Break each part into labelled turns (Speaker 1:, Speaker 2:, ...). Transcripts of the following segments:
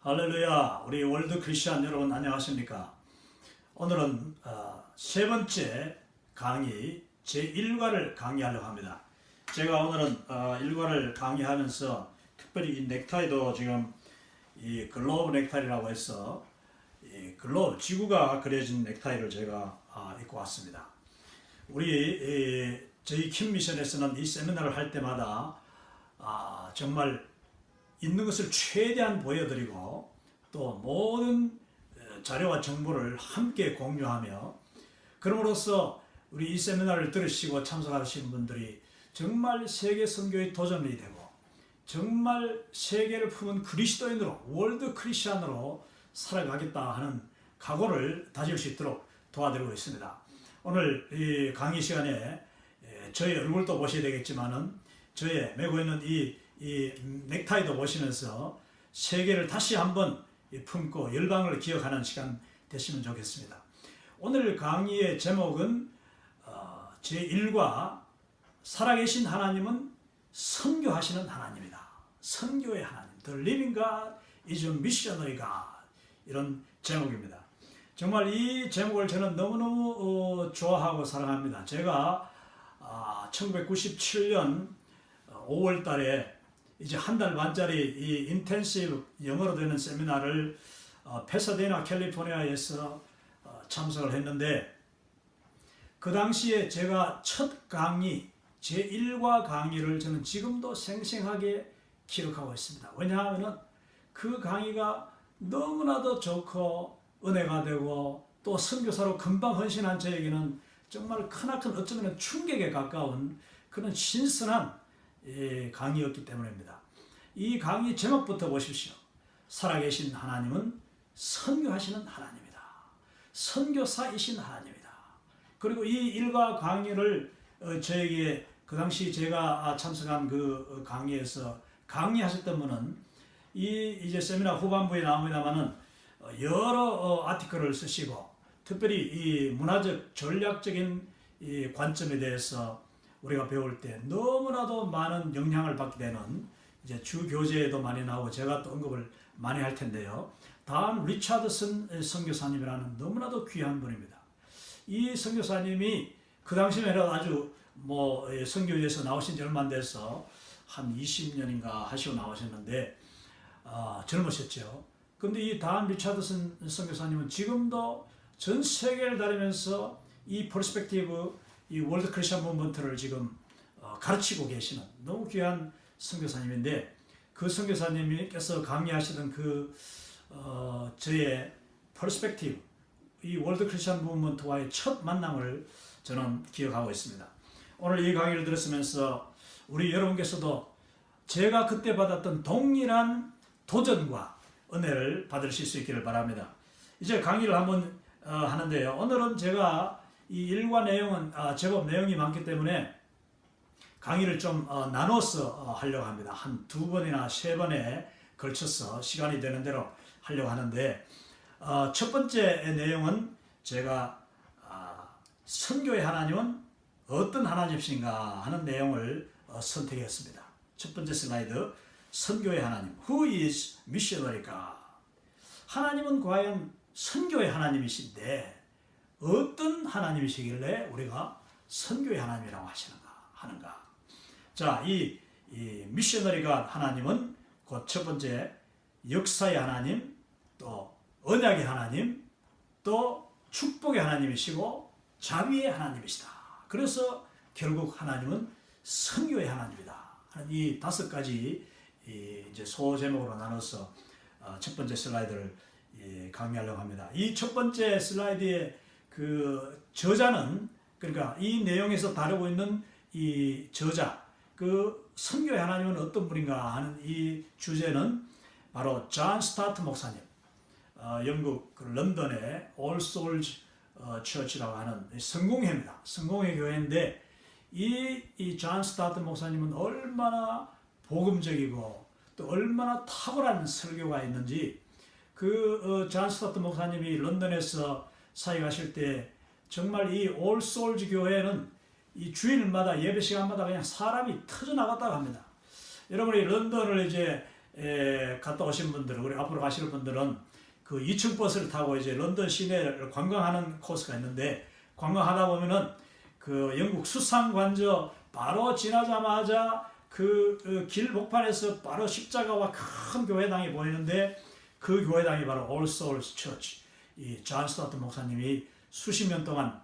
Speaker 1: 할렐루야. 우리 월드 크리스천 여러분 안녕하십니까? 오늘은 세 번째 강의 제1과를 강의하려고 합니다. 제가 오늘은 1과를 강의하면서 특별히 이 넥타이도 지금 이 글로브 넥타이라고 해서 이 글로브 지구가 그려진 넥타이를 제가 입고 왔습니다. 저희 킴 미션에서는 이 세미나를 할 때마다 정말 있는 것을 최대한 보여드리고 또 모든 자료와 정보를 함께 공유하며 그럼으로써 우리 이 세미나를 들으시고 참석하시는 분들이 정말 세계 선교의 도전이 되고 정말 세계를 품은 그리스도인으로 월드 크리스천으로 살아가겠다 하는 각오를 다질 수 있도록 도와드리고 있습니다. 오늘 이 강의 시간에 저의 얼굴도 보셔야 되겠지만은 저의 메고 있는 이 넥타이도 보시면서 세계를 다시 한번 품고 열방을 기억하는 시간 되시면 좋겠습니다. 오늘 강의의 제목은 제1과 살아계신 하나님은 선교하시는 하나님이다. 선교의 하나님, The Living God is a Missionary God, 이런 제목입니다. 정말 이 제목을 저는 너무너무 좋아하고 사랑합니다. 제가 1997년 5월 달에 이제 한 달 반짜리 이 인텐시브 영어로 되는 세미나를 패사데나 캘리포니아에서 참석을 했는데 그 당시에 제가 첫 강의 제1과 강의를 저는 지금도 생생하게 기억하고 있습니다. 왜냐하면 그 강의가 너무나도 좋고 은혜가 되고 또 선교사로 금방 헌신한 저에게는 정말 크나큰 어쩌면 충격에 가까운 그런 신선한 강의였기 때문입니다. 이 강의 제목부터 보십시오. 살아계신 하나님은 선교하시는 하나님이다. 선교사이신 하나님이다. 그리고 이 일과 강의를 저에게 그 당시 제가 참석한 그 강의에서 강의하셨던 분은 이제 세미나 후반부에 나옵니다만은 여러 아티클을 쓰시고 특별히 이 문화적 전략적인 이 관점에 대해서 우리가 배울 때 너무나도 많은 영향을 받게 되는 이제 주 교재에도 많이 나오고 제가 또 언급을 많이 할 텐데요. 단 리차드슨 선교사님이라는 너무나도 귀한 분입니다. 이 선교사님이 그 당시에는 아주 선교지에서 나오신 지 얼마 안 돼서 한 20년인가 하시고 나오셨는데 젊으셨죠. 근데 이 단 리차드슨 선교사님은 지금도 전 세계를 다니면서 이 퍼스펙티브 이 월드 크리스천 무브먼트를 지금 가르치고 계시는 너무 귀한 선교사님인데 그 선교사님께서 강의하시던 저의 퍼스펙티브 이 월드 크리스천 무브먼트와의 첫 만남을 저는 기억하고 있습니다. 오늘 이 강의를 들었으면서 우리 여러분께서도 제가 그때 받았던 동일한 도전과 은혜를 받으실 수 있기를 바랍니다. 이제 강의를 한번 하는데요. 오늘은 제가 이 일과 내용은 제법 내용이 많기 때문에 강의를 좀 나눠서 하려고 합니다. 한 2번이나 3번에 걸쳐서 시간이 되는 대로 하려고 하는데 첫 번째 내용은 제가 선교의 하나님은 어떤 하나님이신가 하는 내용을 선택했습니다. 첫 번째 슬라이드, 선교의 하나님, Who is missionary God? 하나님은 과연 선교의 하나님이신데 어떤 하나님이시길래 우리가 선교의 하나님이라고 하는가? 자, 이 미셔너리가 하나님은 곧 첫 번째 역사의 하나님, 또 언약의 하나님, 또 축복의 하나님이시고 자비의 하나님이시다. 그래서 결국 하나님은 선교의 하나님이다. 하는 이 5가지 이제 소제목으로 나눠서 첫 번째 슬라이드를 강의하려고 합니다. 이 첫 번째 슬라이드의 그 저자는 그러니까 이 내용에서 다루고 있는 이 저자 그 선교의 하나님은 어떤 분인가 하는 이 주제는 바로 존 스타트 목사님, 영국 런던의 All Souls Church라고 하는 성공회입니다. 성공회 교회인데 이 존 스타트 목사님은 얼마나 복음적이고 또 얼마나 탁월한 설교가 있는지 존 스타트 목사님이 런던에서 사역하실 때 정말 이 올 소울즈 교회는 이 주일마다 예배 시간마다 그냥 사람이 터져 나갔다고 합니다. 여러분이 런던을 이제 갔다 오신 분들, 우리 앞으로 가시는 분들은 그 2층 버스를 타고 이제 런던 시내를 관광하는 코스가 있는데, 관광하다 보면은 그 영국 수상관저 바로 지나자마자 그 길 복판에서 바로 십자가와 큰 교회당이 보이는데, 그 교회당이 바로 All Souls Church, 이 존 스타트 목사님이 수십 년 동안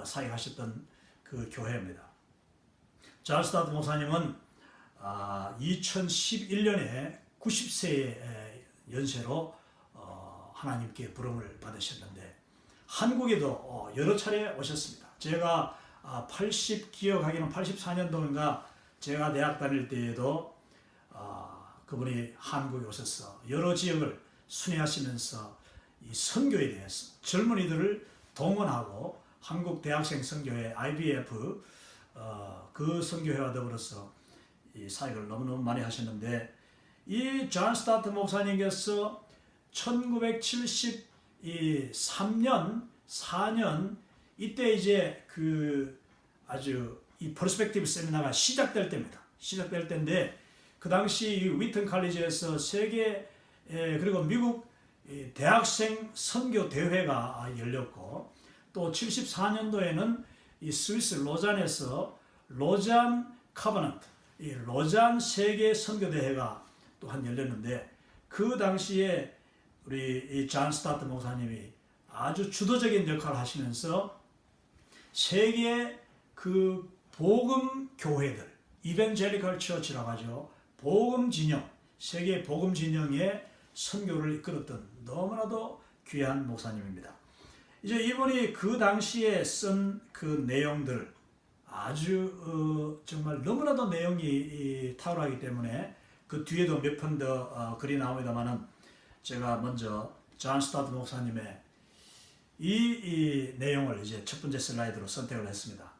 Speaker 1: 사역하셨던 그 교회입니다. 존 스타트 목사님은 2011년에 90세의 연세로 하나님께 부름을 받으셨는데, 한국에도 여러 차례 오셨습니다. 제가 기억하기는 84년도인가 제가 대학 다닐 때에도 그분이 한국에 오셔서 여러 지역을 순회하시면서 이 선교에 대해서 젊은이들을 동원하고 한국 대학생 선교회 IBF 그 선교회와 더불어서 이 사역을 너무너무 많이 하셨는데, 이 존 스타트 목사님께서 1973년, 4년 이때 이제 그 아주 이 퍼스펙티브 세미나가 시작될 때입니다. 시작될 때인데, 그 당시 이 위튼 칼리지에서 세계 그리고 미국 대학생 선교 대회가 열렸고, 또 74년도에는 이 스위스 로잔에서 로잔 카버넌트, 이 로잔 세계 선교 대회가 또한 열렸는데, 그 당시에 우리 이 존 스타트 목사님이 아주 주도적인 역할을 하시면서 세계 그 복음 교회들, 이벤젤리컬 처치라고 하죠. 복음 진영, 세계 복음 진영의 선교를 이끌었던 너무나도 귀한 목사님입니다. 이제 이분이 그 당시에 쓴 그 내용들 아주 정말 너무나도 내용이 탁월하기 때문에 그 뒤에도 몇 편 더 글이 나옵니다만은, 제가 먼저 존 스타트 목사님의 이 내용을 이제 첫 번째 슬라이드로 선택을 했습니다.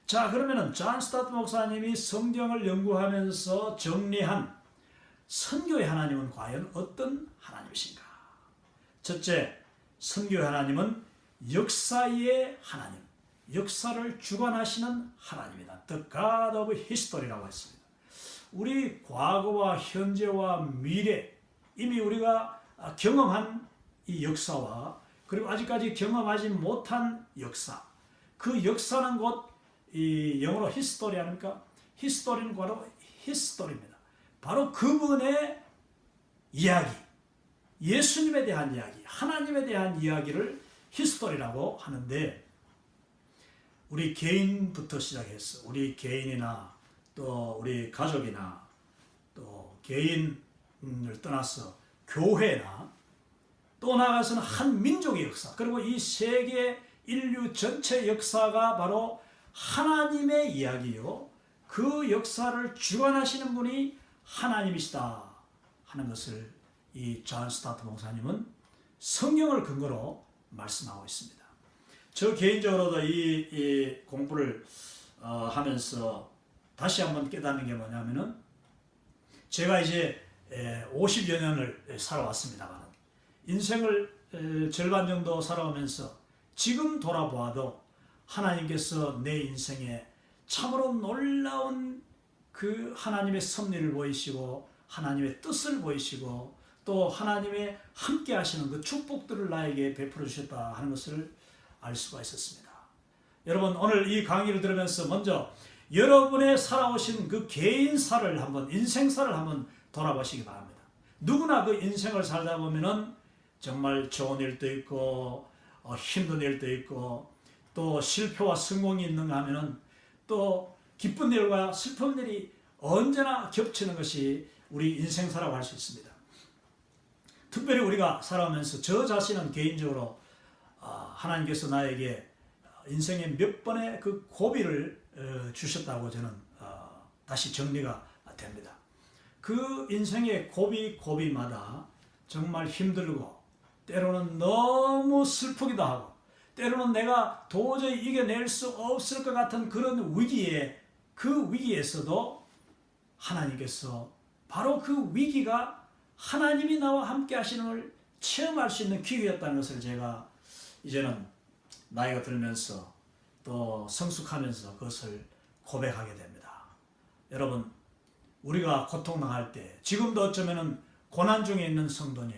Speaker 1: 자, 그러면은 존 스타트 목사님이 성경을 연구하면서 정리한 선교의 하나님은 과연 어떤 하나님이신가? 첫째, 선교의 하나님은 역사의 하나님, 역사를 주관하시는 하나님이다. The God of History라고 했습니다. 우리 과거와 현재와 미래, 이미 우리가 경험한 이 역사와 그리고 아직까지 경험하지 못한 역사, 그 역사는 곧 이 영어로 히스토리 아닙니까? 히스토리는 바로 히스토리입니다. 바로 그분의 이야기, 예수님에 대한 이야기, 하나님에 대한 이야기를 히스토리라고 하는데, 우리 개인부터 시작해서 우리 개인이나 또 우리 가족이나 또 개인을 떠나서 교회나 또 나아가서는 한 민족의 역사, 그리고 이 세계 인류 전체 역사가 바로 하나님의 이야기요, 그 역사를 주관하시는 분이 하나님이시다 하는 것을 이 존 스타트 목사님은 성경을 근거로 말씀하고 있습니다. 저 개인적으로도 이 공부를 하면서 다시 한번 깨닫는 게 뭐냐면은, 제가 이제 50여 년을 살아왔습니다만, 인생을 절반 정도 살아오면서 지금 돌아보아도 하나님께서 내 인생에 참으로 놀라운 그 하나님의 섭리를 보이시고 하나님의 뜻을 보이시고 또 하나님의 함께 하시는 그 축복들을 나에게 베풀어 주셨다 하는 것을 알 수가 있었습니다. 여러분, 오늘 이 강의를 들으면서 먼저 여러분의 살아오신 그 개인사를 한번, 인생사를 한번 돌아보시기 바랍니다. 누구나 그 인생을 살다 보면은 정말 좋은 일도 있고 힘든 일도 있고 또 실패와 성공이 있는가 하면은 또 기쁜 일과 슬픈 일이 언제나 겹치는 것이 우리 인생사라고 할 수 있습니다. 특별히 우리가 살아오면서 저 자신은 개인적으로 하나님께서 나에게 인생의 몇 번의 그 고비를 주셨다고 저는 다시 정리가 됩니다. 그 인생의 고비마다 정말 힘들고 때로는 너무 슬프기도 하고 때로는 내가 도저히 이겨낼 수 없을 것 같은 그런 위기에, 그 위기에서도 하나님께서 바로 그 위기가 하나님이 나와 함께 하시는 걸 체험할 수 있는 기회였다는 것을 제가 이제는 나이가 들면서 또 성숙하면서 그것을 고백하게 됩니다. 여러분, 우리가 고통당할 때, 지금도 어쩌면은 고난 중에 있는 성도님,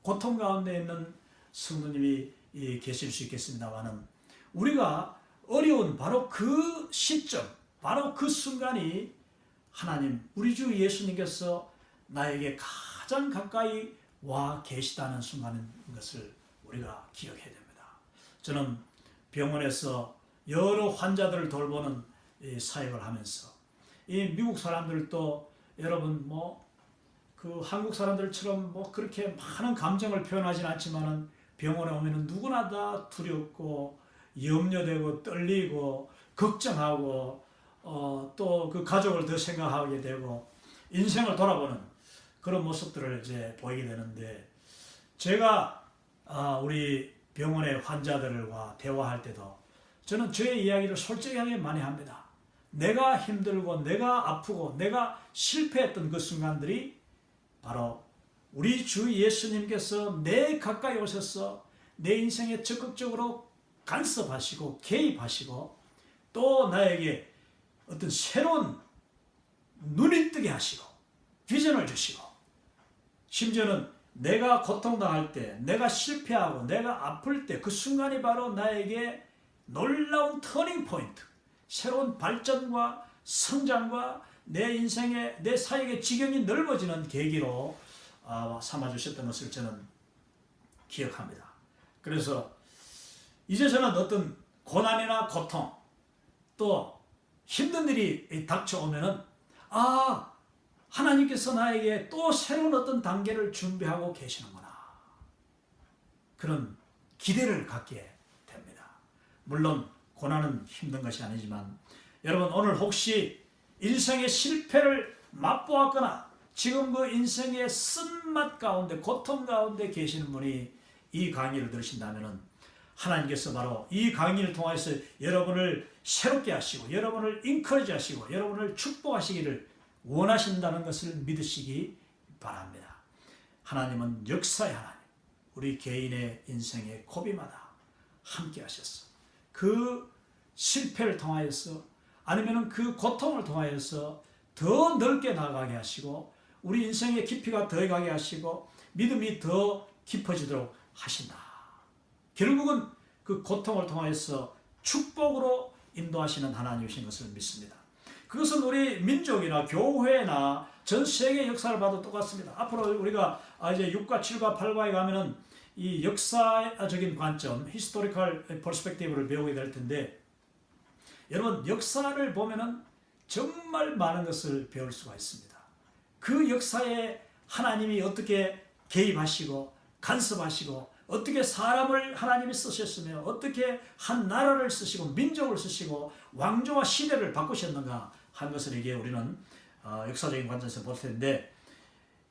Speaker 1: 고통 가운데 있는 성도님이 계실 수 있겠습니다만은, 우리가 어려운 바로 그 시점, 바로 그 순간이 하나님, 우리 주 예수님께서 나에게 가장 가까이 와 계시다는 순간인 것을 우리가 기억해야 됩니다. 저는 병원에서 여러 환자들을 돌보는 사역을 하면서, 이 미국 사람들도 여러분 그 한국 사람들처럼 그렇게 많은 감정을 표현하진 않지만은, 병원에 오면은 누구나 다 두렵고 염려되고 떨리고 걱정하고 또 그 가족을 더 생각하게 되고 인생을 돌아보는 그런 모습들을 이제 보이게 되는데, 제가 우리 병원의 환자들과 대화할 때도 저는 저의 이야기를 솔직하게 많이 합니다. 내가 힘들고 내가 아프고 내가 실패했던 그 순간들이 바로 우리 주 예수님께서 내 가까이 오셔서 내 인생에 적극적으로 간섭하시고 개입하시고 또 나에게 어떤 새로운 눈이 뜨게 하시고 비전을 주시고, 심지어는 내가 고통당할 때, 내가 실패하고 내가 아플 때 그 순간이 바로 나에게 놀라운 터닝 포인트, 새로운 발전과 성장과 내 인생의, 내 사역의 지경이 넓어지는 계기로 삼아주셨던 것을 저는 기억합니다. 그래서 이제 저는 어떤 고난이나 고통 또 힘든 일이 닥쳐오면은, 하나님께서 나에게 또 새로운 어떤 단계를 준비하고 계시는구나, 그런 기대를 갖게 됩니다. 물론 고난은 힘든 것이 아니지만, 여러분 오늘 혹시 인생의 실패를 맛보았거나 지금 그 인생의 쓴맛 가운데, 고통 가운데 계시는 분이 이 강의를 들으신다면, 하나님께서 바로 이 강의를 통해서 여러분을 새롭게 하시고 여러분을 인커리지 하시고 여러분을 축복하시기를 원하신다는 것을 믿으시기 바랍니다. 하나님은 역사의 하나님, 우리 개인의 인생의 고비마다 함께 하셨어. 그 실패를 통하여서 아니면 그 고통을 통하여서 더 넓게 나가게 하시고 우리 인생의 깊이가 더 가게 하시고 믿음이 더 깊어지도록 하신다. 결국은 그 고통을 통하여서 축복으로 인도하시는 하나님이신 것을 믿습니다. 그것은 우리 민족이나 교회나 전 세계 역사를 봐도 똑같습니다. 앞으로 우리가 이제 6과 7과 8과에 가면은 이 역사적인 관점, 히스토리컬 퍼스펙티브를 배우게 될 텐데, 여러분 역사를 보면은 정말 많은 것을 배울 수가 있습니다. 그 역사에 하나님이 어떻게 개입하시고 간섭하시고 어떻게 사람을 하나님이 쓰셨으며 어떻게 한 나라를 쓰시고 민족을 쓰시고 왕조와 시대를 바꾸셨는가 한 것을 이게 우리는 역사적인 관점에서 볼 텐데,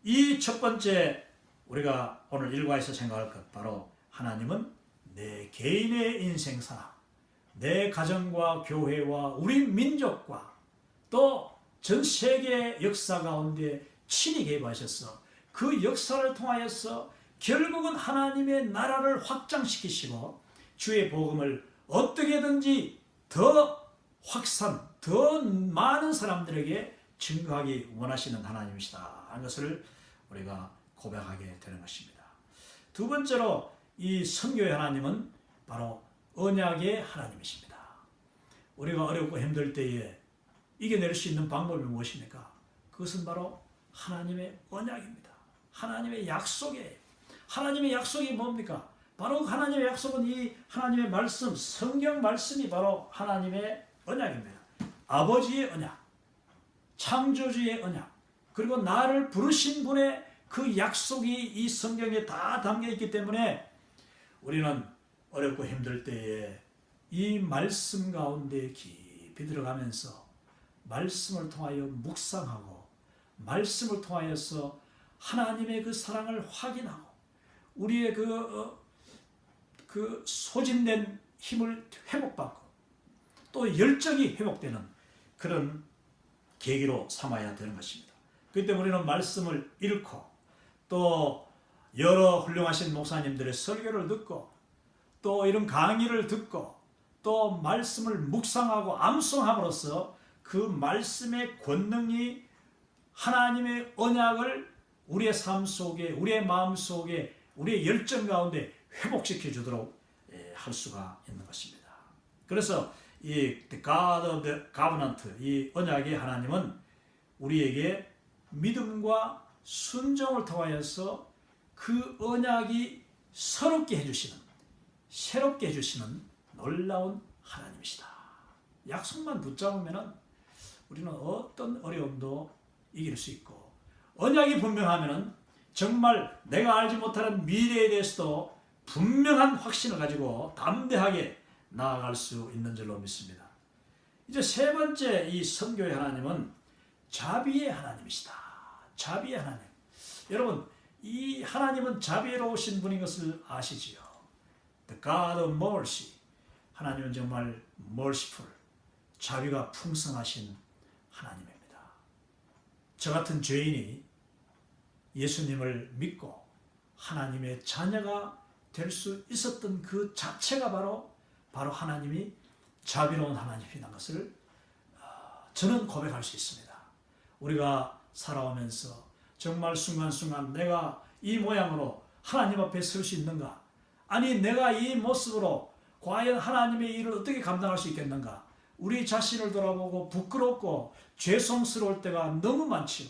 Speaker 1: 이 첫 번째 우리가 오늘 일과에서 생각할 것, 바로 하나님은 내 개인의 인생사, 내 가정과 교회와 우리 민족과 또 전 세계 역사 가운데 친히 개입하셔서 그 역사를 통하여서 결국은 하나님의 나라를 확장시키시고 주의 복음을 어떻게든지 더 확산, 더 많은 사람들에게 증거하기 원하시는 하나님이시다 하는 것을 우리가 고백하게 되는 것입니다. 두 번째로 이 선교의 하나님은 바로 언약의 하나님이십니다. 우리가 어렵고 힘들 때에 이겨낼 수 있는 방법이 무엇입니까? 그것은 바로 하나님의 언약입니다. 하나님의 약속이에요. 하나님의 약속이 뭡니까? 바로 하나님의 약속은 이 하나님의 말씀, 성경 말씀이 바로 하나님의 언약입니다. 아버지의 언약, 창조주의 언약, 그리고 나를 부르신 분의 그 약속이 이 성경에 다 담겨 있기 때문에 우리는 어렵고 힘들 때에 이 말씀 가운데 깊이 들어가면서 말씀을 통하여 묵상하고 말씀을 통하여서 하나님의 그 사랑을 확인하고 우리의 그 소진된 힘을 회복받고 또 열정이 회복되는 그런 계기로 삼아야 되는 것입니다. 그렇기 때문에 우리는 말씀을 읽고 또 여러 훌륭하신 목사님들의 설교를 듣고 또 이런 강의를 듣고 또 말씀을 묵상하고 암송함으로써 그 말씀의 권능이 하나님의 언약을 우리의 삶 속에, 우리의 마음 속에, 우리의 열정 가운데 회복시켜 주도록 할 수가 있는 것입니다. 그래서 이 God of the Covenant, 이 언약의 하나님은 우리에게 믿음과 순종을 통하여서 그 언약이 새롭게 해주시는 놀라운 하나님이시다. 약속만 붙잡으면 우리는 어떤 어려움도 이길 수 있고, 언약이 분명하면 정말 내가 알지 못하는 미래에 대해서도 분명한 확신을 가지고 담대하게 나아갈 수 있는 줄로 믿습니다. 이제 세 번째, 이 선교의 하나님은 자비의 하나님이시다. 자비의 하나님. 여러분, 이 하나님은 자비로우신 분인 것을 아시지요? The God of mercy. 하나님은 정말 merciful, 자비가 풍성하신 하나님입니다. 저 같은 죄인이 예수님을 믿고 하나님의 자녀가 될 수 있었던 그 자체가 바로 하나님이 자비로운 하나님이라는 것을 저는 고백할 수 있습니다. 우리가 살아오면서 정말 순간순간 내가 이 모양으로 하나님 앞에 설 수 있는가? 아니, 내가 이 모습으로 과연 하나님의 일을 어떻게 감당할 수 있겠는가? 우리 자신을 돌아보고 부끄럽고 죄송스러울 때가 너무 많지요.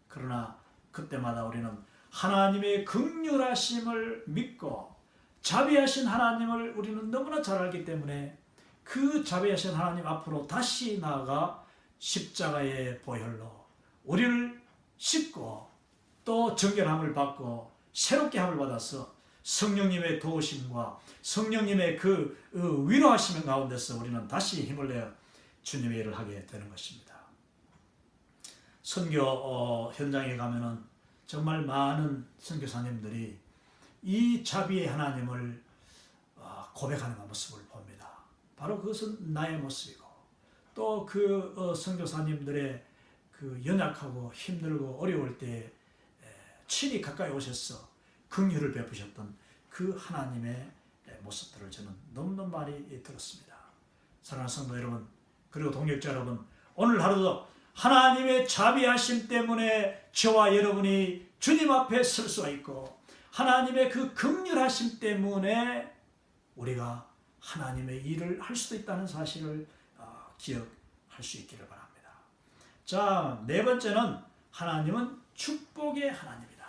Speaker 1: 그러나 그때마다 우리는 하나님의 긍휼하심을 믿고 자비하신 하나님을 우리는 너무나 잘 알기 때문에 그 자비하신 하나님 앞으로 다시 나아가 십자가의 보혈로 우리를 씻고 또 정결함을 받고 새롭게 함을 받아서 성령님의 도우심과 성령님의 그 위로하시는 가운데서 우리는 다시 힘을 내어 주님의 일을 하게 되는 것입니다. 선교 현장에 가면은 정말 많은 선교사님들이 이 자비의 하나님을 고백하는 모습을 봅니다. 바로 그것은 나의 모습이고, 또 그 선교사님들의 그 연약하고 힘들고 어려울 때 친히 가까이 오셔서 긍휼을 베푸셨던 그 하나님의 모습들을 저는 너무너무 많이 들었습니다. 사랑하는 성도 여러분, 그리고 동역자 여러분, 오늘 하루도 하나님의 자비하심 때문에 저와 여러분이 주님 앞에 설 수가 있고, 하나님의 그 긍휼하심 때문에 우리가 하나님의 일을 할 수도 있다는 사실을 기억할 수 있기를 바랍니다. 자, 네 번째는 하나님은 축복의 하나님이다.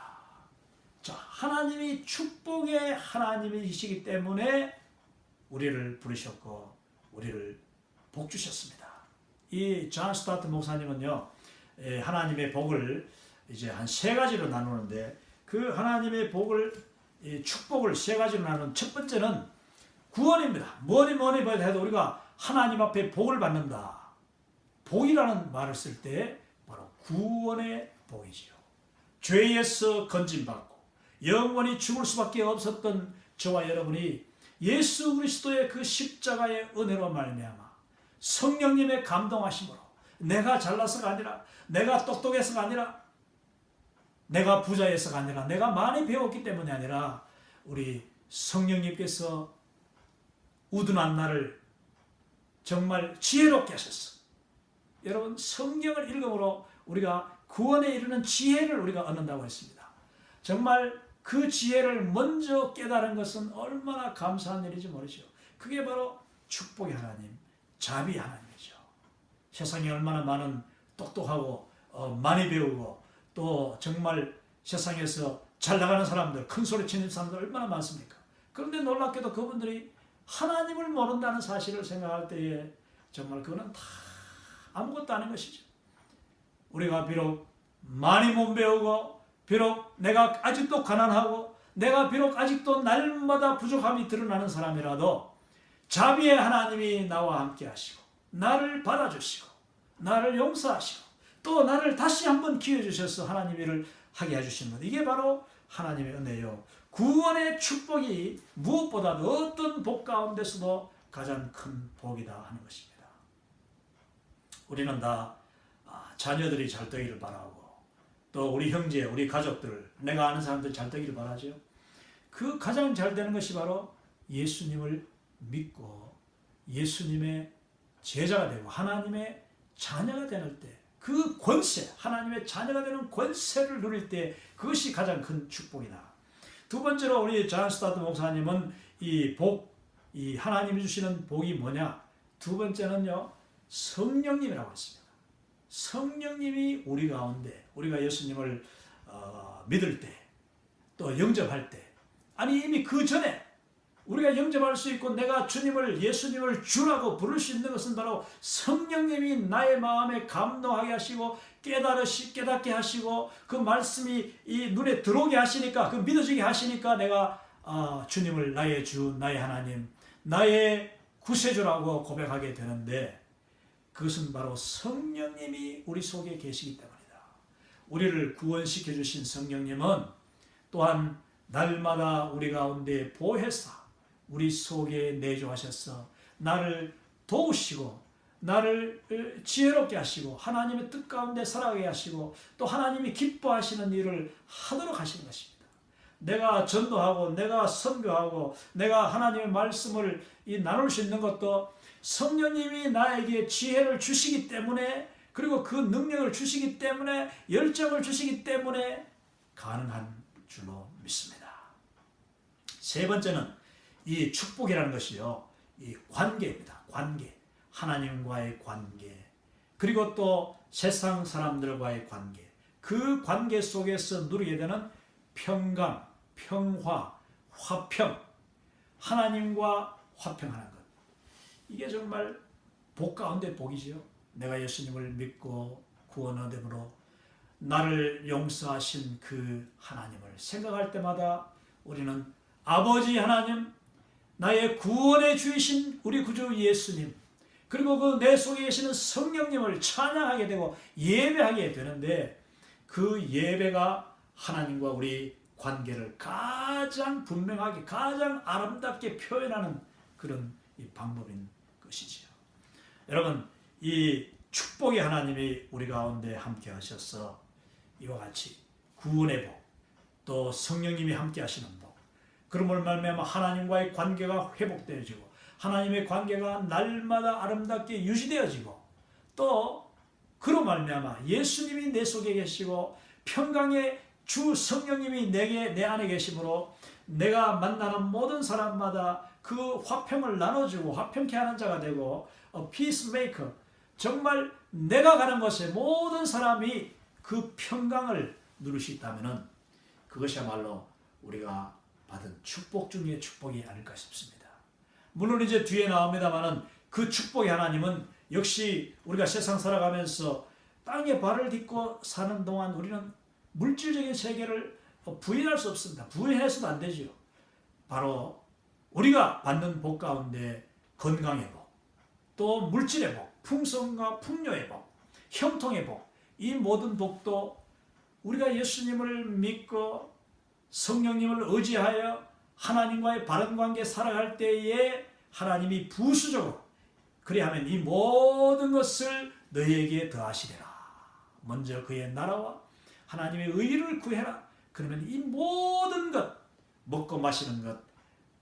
Speaker 1: 자, 하나님이 축복의 하나님이시기 때문에 우리를 부르셨고 우리를 복 주셨습니다. 이 존 스타트 목사님은요, 하나님의 복을 이제 한 세 가지로 나누는데, 그 하나님의 복을, 축복을 세 가지로 나누는 첫 번째는 구원입니다. 뭐니 해도 우리가 하나님 앞에 복을 받는다. 복이라는 말을 쓸 때 바로 구원의 복이지요. 죄에서 건진받고 영원히 죽을 수밖에 없었던 저와 여러분이 예수 그리스도의 그 십자가의 은혜로 말미암아 성령님의 감동하심으로, 내가 잘나서가 아니라, 내가 똑똑해서가 아니라, 내가 부자해서가 아니라, 내가 많이 배웠기 때문이 아니라, 우리 성령님께서 우둔한 나를 정말 지혜롭게 하셨어. 여러분, 성경을 읽음으로 우리가 구원에 이르는 지혜를 우리가 얻는다고 했습니다. 정말 그 지혜를 먼저 깨달은 것은 얼마나 감사한 일인지 모르죠. 그게 바로 축복의 하나님, 자비의 하나님이죠. 세상에 얼마나 많은 똑똑하고 많이 배우고 또 정말 세상에서 잘 나가는 사람들, 큰 소리 치는 사람들 얼마나 많습니까? 그런데 놀랍게도 그분들이 하나님을 모른다는 사실을 생각할 때에 정말 그거는 다 아무것도 아닌 것이죠. 우리가 비록 많이 못 배우고, 비록 내가 아직도 가난하고, 내가 비록 아직도 날마다 부족함이 드러나는 사람이라도 자비의 하나님이 나와 함께 하시고 나를 받아주시고 나를 용서하시고 또 나를 다시 한번 기회 주셔서 하나님 일을 하게 해주시는 것, 이게 바로 하나님의 은혜요. 구원의 축복이 무엇보다도 어떤 복 가운데서도 가장 큰 복이다 하는 것입니다. 우리는 다 자녀들이 잘 되기를 바라고, 또 우리 형제, 우리 가족들, 내가 아는 사람들 잘 되기를 바라죠. 그 가장 잘 되는 것이 바로 예수님을 믿고 예수님의 제자가 되고 하나님의 자녀가 되는 때, 그 권세, 하나님의 자녀가 되는 권세를 누릴 때 그것이 가장 큰 축복이다. 두 번째로 우리 존 스타트 목사님은 이 하나님이 주시는 복이 뭐냐? 두 번째는요, 성령님이라고 했습니다. 성령님이 우리 가운데, 우리가 예수님을 믿을 때, 또 영접할 때, 아니 이미 그 전에 우리가 영접할 수 있고 내가 예수님을 주라고 부를 수 있는 것은 바로 성령님이 나의 마음에 감동하게 하시고 깨닫게 하시고 그 말씀이 이 눈에 들어오게 하시니까, 그 믿어지게 하시니까 내가 주님을 나의 주, 나의 하나님, 나의 구세주라고 고백하게 되는데, 그것은 바로 성령님이 우리 속에 계시기 때문이다. 우리를 구원시켜 주신 성령님은 또한 날마다 우리 가운데 보혜사, 우리 속에 내주하셔서 나를 도우시고 나를 지혜롭게 하시고 하나님의 뜻 가운데 살아가게 하시고 또 하나님이 기뻐하시는 일을 하도록 하시는 것입니다. 내가 전도하고 내가 선교하고 내가 하나님의 말씀을 나눌 수 있는 것도 성령님이 나에게 지혜를 주시기 때문에, 그리고 그 능력을 주시기 때문에, 열정을 주시기 때문에 가능한 줄로 믿습니다. 세 번째는 이 축복이라는 것이요, 이 관계입니다. 관계. 하나님과의 관계, 그리고 또 세상 사람들과의 관계, 그 관계 속에서 누리게 되는 평강, 평화, 화평, 하나님과 화평하는 것. 이게 정말 복 가운데 복이죠. 내가 예수님을 믿고 구원 얻음으로 나를 용서하신 그 하나님을 생각할 때마다 우리는 아버지 하나님, 나의 구원의 주이신 우리 구주 예수님, 그리고 그 내 속에 계시는 성령님을 찬양하게 되고 예배하게 되는데, 그 예배가 하나님과 우리 관계를 가장 분명하게, 가장 아름답게 표현하는 그런 방법인 것이지요. 여러분, 이 축복의 하나님이 우리 가운데 함께 하셔서 이와 같이 구원의 복, 또 성령님이 함께 하시는 복, 그러므로 말미암아 하나님과의 관계가 회복되어지고 하나님의 관계가 날마다 아름답게 유지되어지고, 또 그로 말미암아 예수님이 내 속에 계시고 평강의 주 성령님이 내 안에 계심으로 내가 만나는 모든 사람마다 그 화평을 나눠주고 화평케 하는 자가 되고 peacemaker, 정말 내가 가는 곳에 모든 사람이 그 평강을 누릴 수 있다면 그것이야말로 우리가 받은 축복 중의 축복이 아닐까 싶습니다. 물론 이제 뒤에 나옵니다마는 그 축복의 하나님은 역시 우리가 세상 살아가면서 땅에 발을 딛고 사는 동안 우리는 물질적인 세계를 부인할 수 없습니다. 부인해서도 안 되죠. 바로 우리가 받는 복 가운데 건강의 복, 또 물질의 복, 풍성과 풍요의 복, 형통의 복, 이 모든 복도 우리가 예수님을 믿고 성령님을 의지하여 하나님과의 바른 관계 살아갈 때에 하나님이 부수적으로 그리하면 이 모든 것을 너희에게 더하시리라. 먼저 그의 나라와 하나님의 의를 구해라. 그러면 이 모든 것, 먹고 마시는 것,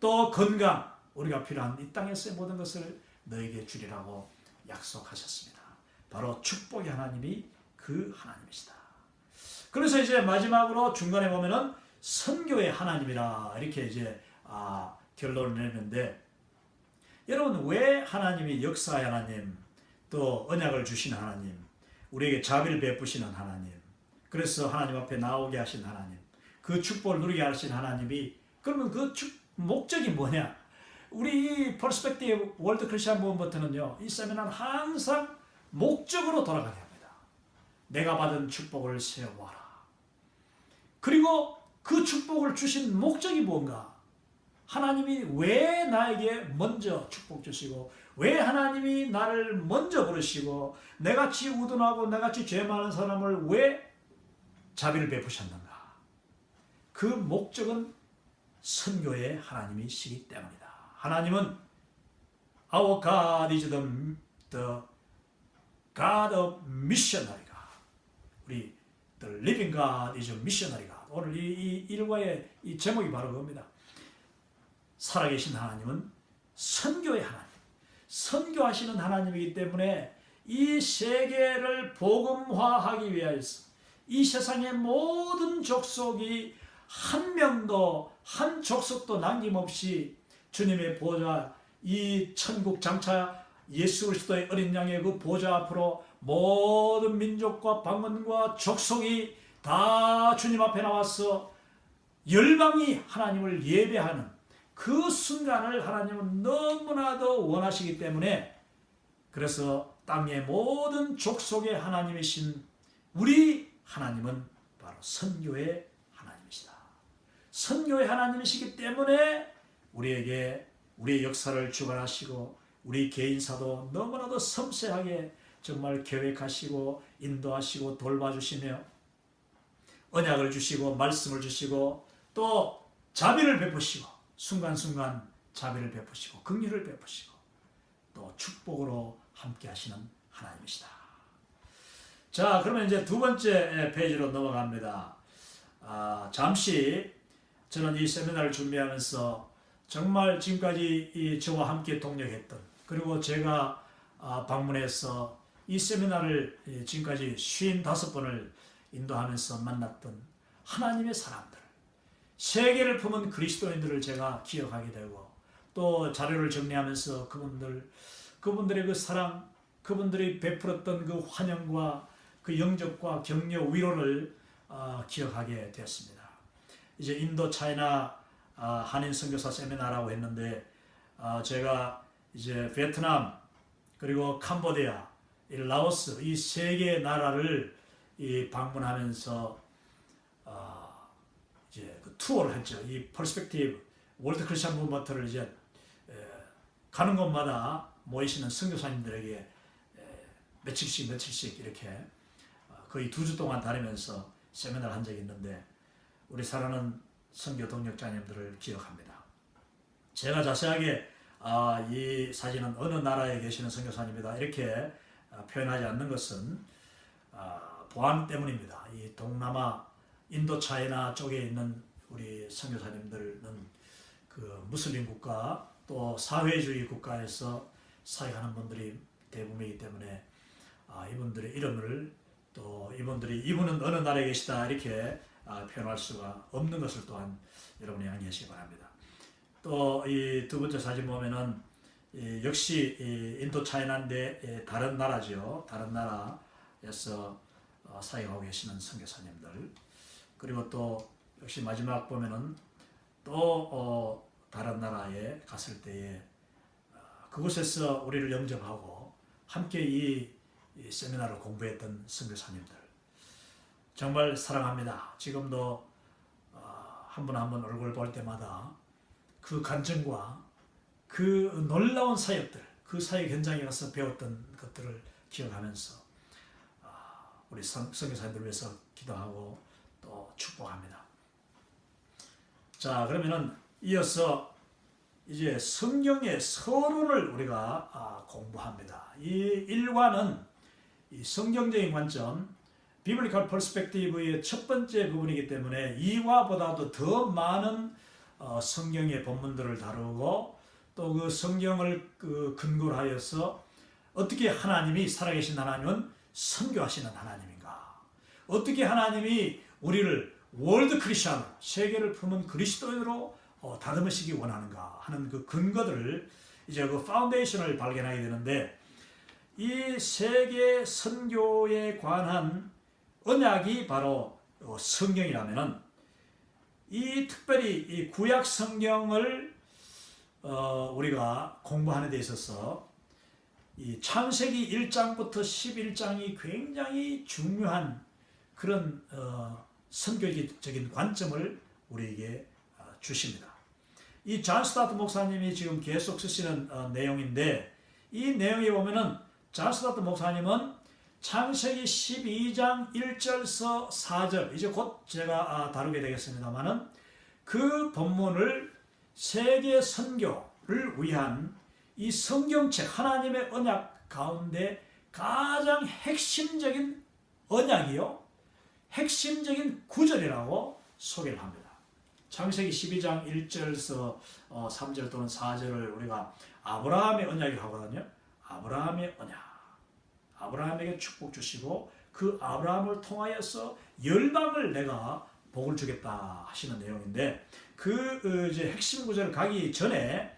Speaker 1: 또 건강, 우리가 필요한 이 땅에서의 모든 것을 너희에게 주리라고 약속하셨습니다. 바로 축복의 하나님이 그 하나님이시다. 그래서 이제 마지막으로 중간에 보면은 선교의 하나님이라 이렇게 이제 결론을 내는데, 여러분 왜 하나님이 역사의 하나님, 또 언약을 주신 하나님, 우리에게 자비를 베푸시는 하나님, 그래서 하나님 앞에 나오게 하신 하나님, 그 축복을 누리게 하신 하나님이, 그러면 그 목적이 뭐냐? 우리 이 퍼스펙티브 월드 크리스천 부분부터는요, 이 세미나는 항상 목적으로 돌아가게 합니다. 내가 받은 축복을 세워보아라. 그리고 그 축복을 주신 목적이 뭔가? 하나님이 왜 나에게 먼저 축복 주시고, 왜 하나님이 나를 먼저 부르시고, 내같이 우둔하고 내같이 죄 많은 사람을 왜 자비를 베푸셨는가? 그 목적은 선교의 하나님이시기 때문이다. 하나님은 Our God is the God of missionary God. 우리 The living God is a missionary God. 오늘 이 일과의 이 제목이 바로 그겁니다. 살아계신 하나님은 선교의 하나님, 선교하시는 하나님이기 때문에 이 세계를 복음화하기 위하여서 이 세상의 모든 족속이 한 명도 한 족속도 남김없이 주님의 보좌 이 천국 장차 예수 그리스도의 어린 양의 그 보좌 앞으로 모든 민족과 방언과 족속이 다 주님 앞에 나와서 열방이 하나님을 예배하는 그 순간을 하나님은 너무나도 원하시기 때문에 그래서 땅의 모든 족속의 하나님이신 우리 하나님은 바로 선교의 하나님이시다. 선교의 하나님이시기 때문에 우리에게 우리의 역사를 주관하시고 우리 개인사도 너무나도 섬세하게 정말 계획하시고 인도하시고 돌봐주시며 언약을 주시고 말씀을 주시고 또 자비를 베푸시고 순간순간 자비를 베푸시고 긍휼을 베푸시고 또 축복으로 함께 하시는 하나님이시다. 자, 그러면 이제 두 번째 페이지로 넘어갑니다. 잠시 저는 이 세미나를 준비하면서 정말 지금까지 저와 함께 동력했던 그리고 제가 방문해서 이 세미나를 지금까지 55번을 인도하면서 만났던 하나님의 사람들, 세계를 품은 그리스도인들을 제가 기억하게 되고 또 자료를 정리하면서 그분들의 그 사랑, 그분들이 베풀었던 그 환영과 그 영접과 격려, 위로를 기억하게 되었습니다. 이제 인도 차이나 한인 선교사 세미나라고 했는데 제가 이제 베트남 그리고 캄보디아, 라오스 이 세 개의 나라를 방문하면서 이제 그 투어를 했죠. 이 퍼스펙티브 월드 크리스천 무브먼트를 이제 가는 곳마다 모이시는 선교사님들에게 며칠씩 이렇게 거의 2주 동안 다니면서 세미나를 한 적이 있는데 우리 사랑하는 선교 동역자님들을 기억합니다. 제가 자세하게 이 사진은 어느 나라에 계시는 선교사님이다 이렇게 표현하지 않는 것은 보안 때문입니다. 이 동남아 인도 차이나 쪽에 있는 우리 선교사님들은 그 무슬림 국가 또 사회주의 국가에서 사역하는 분들이 대부분이기 때문에 이분들의 이름을 또 이분은 어느 나라에 계시다 이렇게 표현할 수가 없는 것을 또한 여러분이 양해하시기 바랍니다. 또 이 두 번째 사진 보면은 역시 인도 차이나인데 다른 나라죠. 다른 나라에서 사역하고 계시는 선교사님들 그리고 또 역시 마지막 보면은 또 다른 나라에 갔을 때에 그곳에서 우리를 영접하고 함께 이 세미나를 공부했던 선교사님들 정말 사랑합니다. 지금도 한 분 한 분 얼굴 볼 때마다 그 간증과 그 놀라운 사역들, 그 사역 현장에 가서 배웠던 것들을 기억하면서 우리 선교사님들 위해서 기도하고 또 축복합니다. 자, 그러면은 이어서 이제 성경의 서론을 우리가 공부합니다. 이 1과는 이 성경적인 관점, 비블리컬 퍼스펙티브의 첫 번째 부분이기 때문에 2과보다도 더 많은 성경의 본문들을 다루고 또 그 성경을 근거로 하여서 어떻게 하나님이 살아계신 하나님은 선교하시는 하나님인가? 어떻게 하나님이 우리를 월드 크리스천으로 세계를 품은 그리스도인으로 다듬으시기 원하는가 하는 그 근거들을 이제 그 파운데이션을 발견하게 되는데 이 세계 선교에 관한 언약이 바로 성경이라면은 이 특별히 이 구약 성경을 우리가 공부하는 데 있어서 이 창세기 1장부터 11장이 굉장히 중요한 그런 선교적인 관점을 우리에게 주십니다. 이 존 스타트 목사님이 지금 계속 쓰시는 내용인데 이 내용에 보면은 존 스타트 목사님은 창세기 12장 1절서 4절 이제 곧 제가 다루게 되겠습니다만은 그 본문을 세계 선교를 위한 이 성경책 하나님의 언약 가운데 가장 핵심적인 언약이요 핵심적인 구절이라고 소개를 합니다. 창세기 12장 1절서 3절 또는 4절을 우리가 아브라함의 언약이라고 하거든요. 아브라함의 언약. 아브라함에게 축복 주시고 그 아브라함을 통하여서 열방을 내가 복을 주겠다 하시는 내용인데 그 이제 핵심 구절을 가기 전에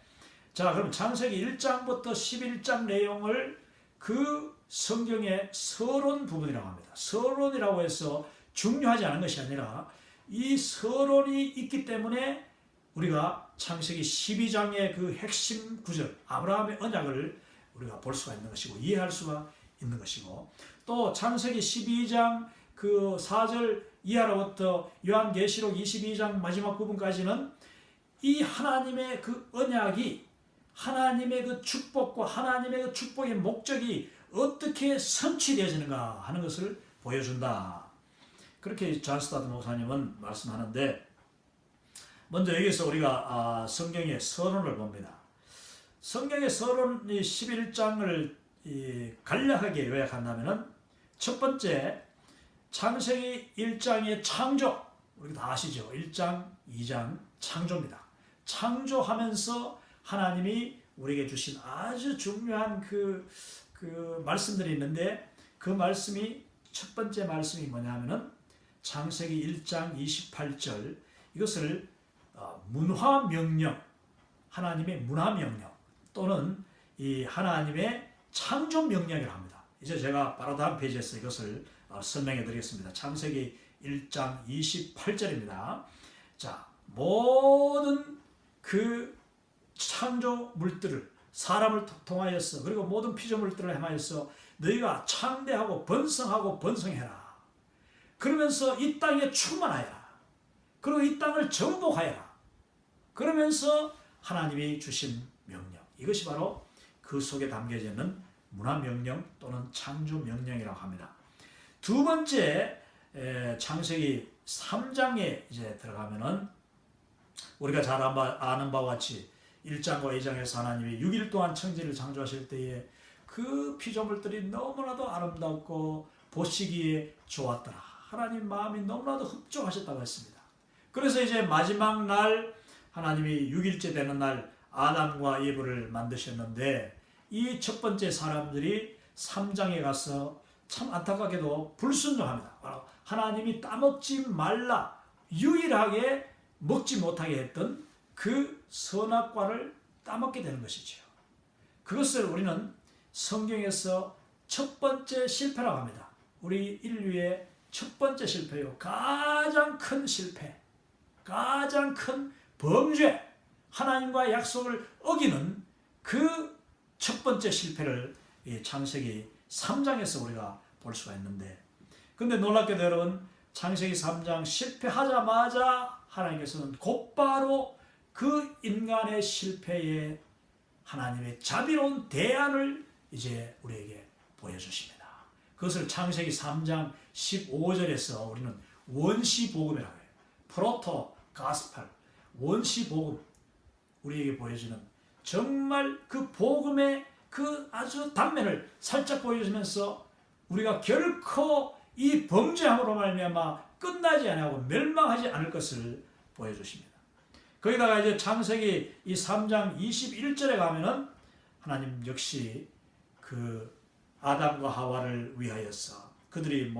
Speaker 1: 자 그럼 창세기 1장부터 11장 내용을 그 성경의 서론 부분이라고 합니다. 서론이라고 해서 중요하지 않은 것이 아니라 이 서론이 있기 때문에 우리가 창세기 12장의 그 핵심 구절 아브라함의 언약을 우리가 볼 수가 있는 것이고 이해할 수가 있는 것이고 또 창세기 12장 그 4절 이하로부터 요한계시록 22장 마지막 부분까지는 이 하나님의 그 언약이 하나님의 그 축복과 하나님의 그 축복의 목적이 어떻게 성취되어지는가 하는 것을 보여준다. 그렇게 잘스타드 목사님은 말씀하는데 먼저 여기서 우리가 성경의 서론을 봅니다. 성경의 서론 11장을 간략하게 요약한다면 첫 번째 창세기 1장의 창조 우리 다 아시죠? 1장, 2장 창조입니다. 창조하면서 하나님이 우리에게 주신 아주 중요한 그 말씀들이 있는데 그 말씀이 첫 번째 말씀이 뭐냐면은 창세기 1장 28절 이것을 문화명령 하나님의 문화명령 또는 이 하나님의 창조명령이라고 합니다. 이제 제가 바로 다음 페이지에서 이것을 설명해 드리겠습니다. 창세기 1장 28절입니다. 자, 모든 그 창조물들을 사람을 통하여서 그리고 모든 피조물들을 행하여서 너희가 창대하고 번성해라. 그러면서 이 땅에 충만하여라. 그리고 이 땅을 정복하여라. 그러면서 하나님이 주신 명령. 이것이 바로 그 속에 담겨져 있는 문화명령 또는 창조명령이라고 합니다. 두 번째 창세기 3장에 이제 들어가면은 우리가 잘 아는 바와 같이 1장과 2장에서 하나님이 6일 동안 천지를 창조하실 때에 그 피조물들이 너무나도 아름답고 보시기에 좋았더라. 하나님 마음이 너무나도 흡족하셨다고 했습니다. 그래서 이제 마지막 날 하나님이 6일째 되는 날 아담과 이브를 만드셨는데 이 첫 번째 사람들이 3장에 가서 참 안타깝게도 불순종합니다. 하나님이 따먹지 말라 유일하게 먹지 못하게 했던 그 선악과를 따먹게 되는 것이죠. 그것을 우리는 성경에서 첫 번째 실패라고 합니다. 우리 인류의 첫 번째 실패요. 가장 큰 실패, 가장 큰 범죄, 하나님과 약속을 어기는 그 첫 번째 실패를 창세기 3장에서 우리가 볼 수가 있는데 근데 놀랍게도 여러분 창세기 3장 실패하자마자 하나님께서는 곧바로 그 인간의 실패에 하나님의 자비로운 대안을 이제 우리에게 보여주십니다. 그것을 창세기 3장 15절에서 우리는 원시복음이라고 해요. 프로토 가스펠, 원시복음 우리에게 보여주는 정말 그 복음의 그 아주 단면을 살짝 보여주면서 우리가 결코 이 범죄함으로 말미암아 끝나지 않고 멸망하지 않을 것을 보여주십니다. 거기다가 이제 창세기 이 3장 21절에 가면은 하나님 역시 그 아담과 하와를 위하여서 그들이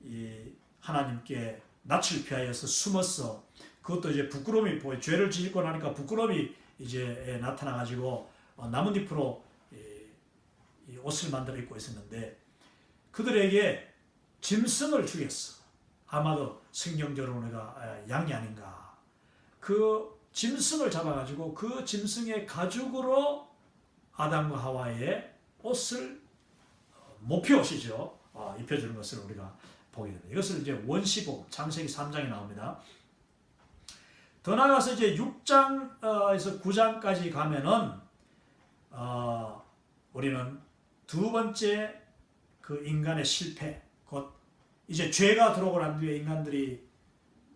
Speaker 1: 이 하나님께 낯을 피하여서 숨었어. 그것도 이제 부끄러움이 보여. 죄를 짓고 나니까 부끄러움이 이제 나타나가지고 나뭇잎으로 이 옷을 만들어 입고 있었는데 그들에게 짐승을 죽였어. 아마도 성경적으로 우리가 양이 아닌가. 그 짐승을 잡아가지고 그 짐승의 가죽으로 아담과 하와의 옷을 모피옷이죠. 입혀주는 것을 우리가 보게 됩니다. 이것을 이제 원시복음 창세기 3장에 나옵니다. 더 나아가서 이제 6장에서 9장까지 가면은 우리는 두 번째 그 인간의 실패, 곧 이제 죄가 들어오고 난 뒤에 인간들이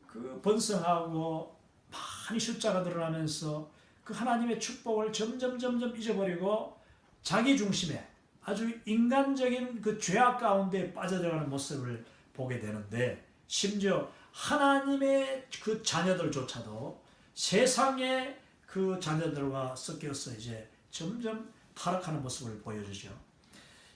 Speaker 1: 그 번성하고 많이 숫자가 늘어나면서 그 하나님의 축복을 점점 잊어버리고 자기 중심에 아주 인간적인 그 죄악 가운데 빠져들어가는 모습을 보게 되는데 심지어 하나님의 그 자녀들조차도 세상의 그 자녀들과 섞여서 이제 점점 타락하는 모습을 보여주죠.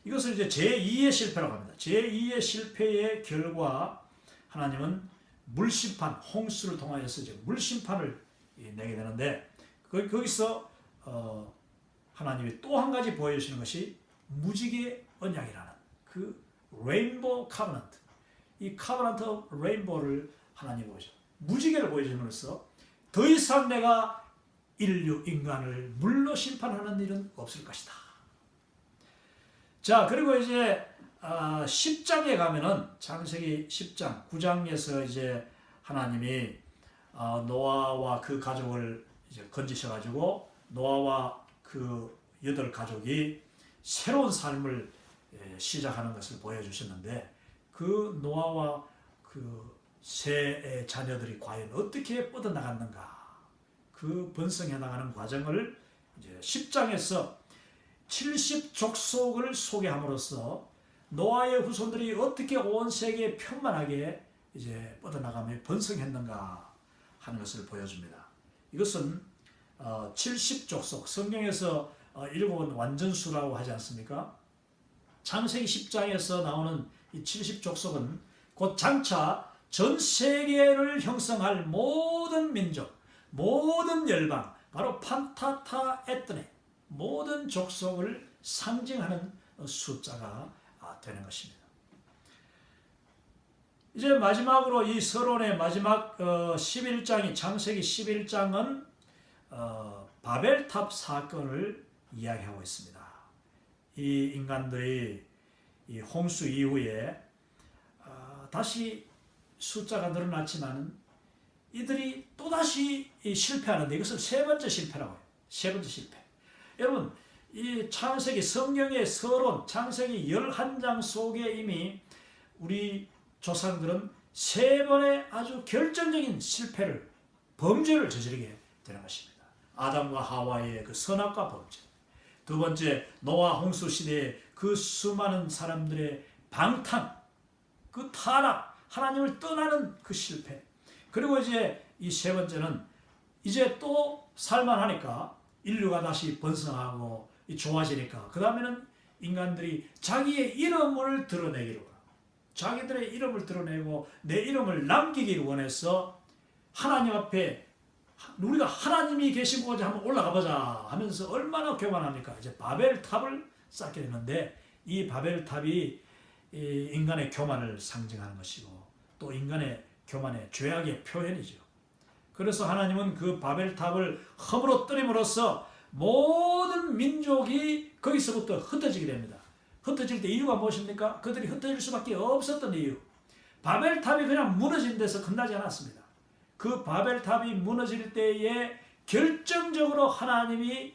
Speaker 1: 이것을 이제 제2의 실패라고 합니다. 제2의 실패의 결과 하나님은 물심판, 홍수를 통하여서 이제 물심판을 내게 되는데 거기서 하나님이 또 한 가지 보여주시는 것이 무지개 언약이라는 그 레인보우 카버넌트, 이 카버넌트 레인보우를 하나님이 보여줘 무지개를 보여줌으로써 더 이상 내가 인간을 물로 심판하는 일은 없을 것이다. 자, 그리고 이제 10장에 가면은 창세기 10장 9장에서 이제 하나님이 노아와 그 가족을 이제 건지셔가지고 노아와 그 8가족이 새로운 삶을 시작하는 것을 보여주셨는데 그 노아와 그 세 자녀들이 과연 어떻게 뻗어나갔는가, 그 번성해 나가는 과정을 이제 10장에서 70족속을 소개함으로써 노아의 후손들이 어떻게 온 세계에 편만하게 이제 뻗어나가며 번성했는가 하는 것을 보여줍니다. 이것은 70족속, 성경에서 7은 완전수라고 하지 않습니까? 창세기 10장에서 나오는 이 70족속은 곧 장차 전 세계를 형성할 모든 민족, 모든 열방, 바로 판타타 에트네, 모든 족속을 상징하는 숫자가 되는 것입니다. 이제 마지막으로 이 서론의 마지막 11장이 창세기 11장은 바벨탑 사건을 이야기하고 있습니다. 이 인간들이 이 홍수 이후에 다시 숫자가 늘어났지만 이들이 또다시 실패하는데 이것을 세 번째 실패라고 해요. 세 번째 실패. 여러분, 이 창세기 성경의 서론, 창세기 11장 속에 이미 우리 조상들은 세 번의 아주 결정적인 실패를, 범죄를 저지르게 되는 것입니다. 아담과 하와의 그 선악과 범죄. 두 번째, 노아 홍수 시대의 그 수많은 사람들의 방탕, 그 타락, 하나님을 떠나는 그 실패. 그리고 이제 이 세 번째는 이제 또 살만하니까 인류가 다시 번성하고 좋아지니까 그 다음에는 인간들이 자기의 이름을 드러내기로, 자기들의 이름을 드러내고 내 이름을 남기기를 원해서 하나님 앞에 우리가 하나님이 계신 곳에 한번 올라가 보자 하면서 얼마나 교만합니까? 이제 바벨탑을 쌓게 되는데 이 바벨탑이 인간의 교만을 상징하는 것이고 또 인간의 교만의 죄악의 표현이죠. 그래서 하나님은 그 바벨탑을 허물어뜨림으로써 모든 민족이 거기서부터 흩어지게 됩니다. 흩어질 때 이유가 무엇입니까? 그들이 흩어질 수밖에 없었던 이유. 바벨탑이 그냥 무너진 데서 끝나지 않았습니다. 그 바벨탑이 무너질 때에 결정적으로 하나님이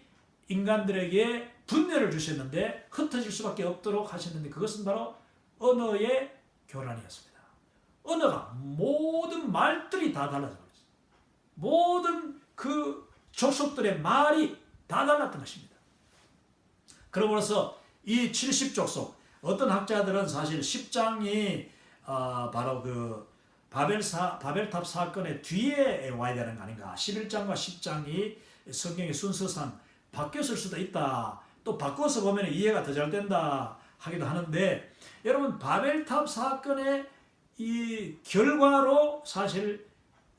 Speaker 1: 인간들에게 분열을 주셨는데 흩어질 수밖에 없도록 하셨는데 그것은 바로 언어의 교란이었습니다. 언어가 모든 말들이 다 달라져 버렸어요. 모든 그 족속들의 말이 다 달랐던 것입니다. 그러므로서 이 70족속, 어떤 학자들은 사실 10장이 바로 그 바벨탑 사건의 뒤에 와야 되는 거 아닌가. 11장과 10장이 성경의 순서상 바뀌었을 수도 있다. 또 바꿔서 보면 이해가 더 잘 된다 하기도 하는데, 여러분 바벨탑 사건의 이 결과로 사실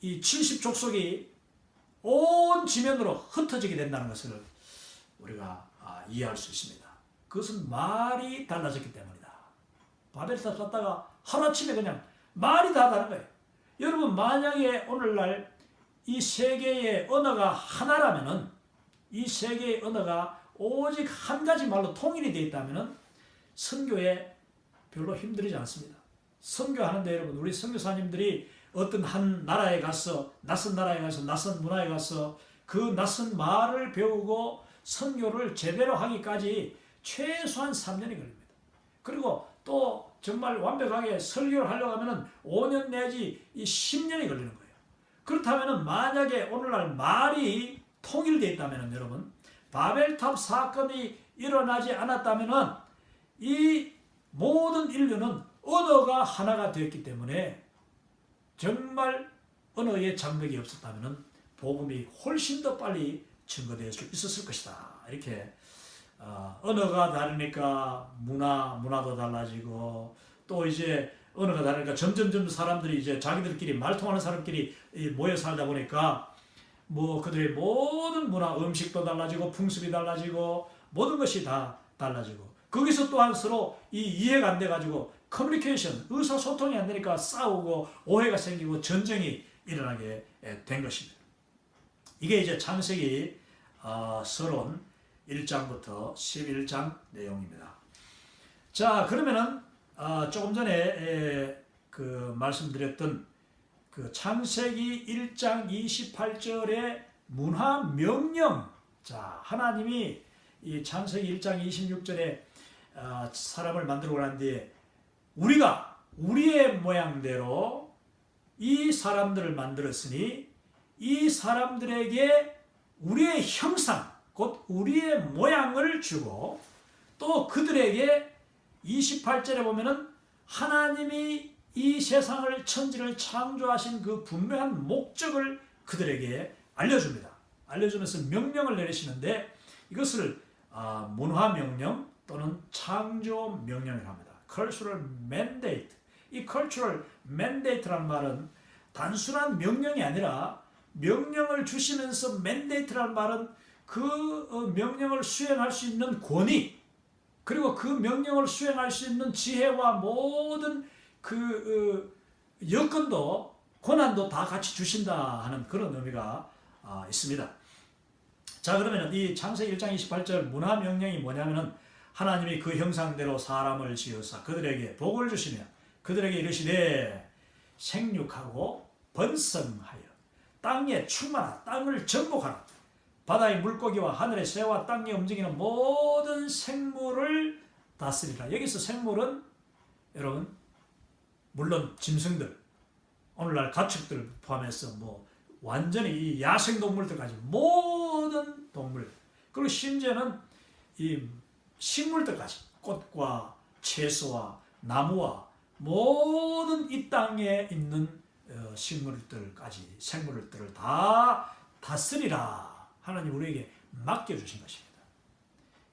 Speaker 1: 이 70족속이 온 지면으로 흩어지게 된다는 것을 우리가 이해할 수 있습니다. 그것은 말이 달라졌기 때문이다. 바벨탑 쌓다가 하루아침에 그냥 말이 다 다른 거예요. 여러분 만약에 오늘날 이 세계의 언어가 하나라면은, 이 세계의 언어가 오직 한 가지 말로 통일이 되어 있다면은 선교에 별로 힘들지 않습니다. 선교하는데 여러분, 우리 선교사님들이 어떤 한 나라에 가서, 낯선 나라에 가서, 낯선 문화에 가서 그 낯선 말을 배우고 선교를 제대로 하기까지 최소한 3년이 걸립니다. 그리고 또 정말 완벽하게 설교를 하려고 하면 5년 내지 10년이 걸리는 거예요. 그렇다면 만약에 오늘날 말이 통일되어 있다면 여러분, 바벨탑 사건이 일어나지 않았다면 이 모든 인류는 언어가 하나가 되었기 때문에 정말 언어의 장벽이 없었다면 복음이 훨씬 더 빨리 증거될 수 있었을 것이다. 이렇게 언어가 다르니까 문화도 달라지고 또 이제 언어가 다르니까 점점 사람들이 이제 자기들끼리 말 통하는 사람끼리 모여 살다 보니까 뭐 그들의 모든 문화, 음식도 달라지고 풍습이 달라지고 모든 것이 다 달라지고 거기서 또한 서로 이해가 안 돼가지고 커뮤니케이션, 의사소통이 안 되니까 싸우고 오해가 생기고 전쟁이 일어나게 된 것입니다. 이게 이제 창세기 서론 1장부터 11장 내용입니다. 자, 그러면은 조금 전에 그 말씀드렸던 그 창세기 1장 28절의 문화 명령. 자, 하나님이 이 창세기 1장 26절에 사람을 만들고 난 뒤에 우리가 우리의 모양대로 이 사람들을 만들었으니 이 사람들에게 우리의 형상, 곧 우리의 모양을 주고 또 그들에게 28절에 보면은 하나님이 이 세상을 천지를 창조하신 그 분명한 목적을 그들에게 알려줍니다. 알려주면서 명령을 내리시는데 이것을 문화 명령 또는 창조 명령이라고 합니다. Cultural Mandate. 이 Cultural Mandate라는 말은 단순한 명령이 아니라 명령을 주시면서 Mandate라는 말은 그 명령을 수행할 수 있는 권위 그리고 그 명령을 수행할 수 있는 지혜와 모든 그 여건도 권한도 다 같이 주신다 하는 그런 의미가 있습니다. 자, 그러면 이 창세기 1장 28절 문화 명령이 뭐냐면은 하나님이 그 형상대로 사람을 지으사 그들에게 복을 주시며 그들에게 이르시되 생육하고 번성하여 땅에 충만하라 땅을 정복하라 바다의 물고기와 하늘의 새와 땅에 움직이는 모든 생물을 다스리라. 여기서 생물은 여러분 물론 짐승들 오늘날 가축들 포함해서 뭐 완전히 이 야생동물들까지 모든 동물 그리고 심지어는 이 식물들까지 꽃과 채소와 나무와 모든 이 땅에 있는 식물들까지 생물들을 다 다스리라 하나님 우리에게 맡겨주신 것입니다.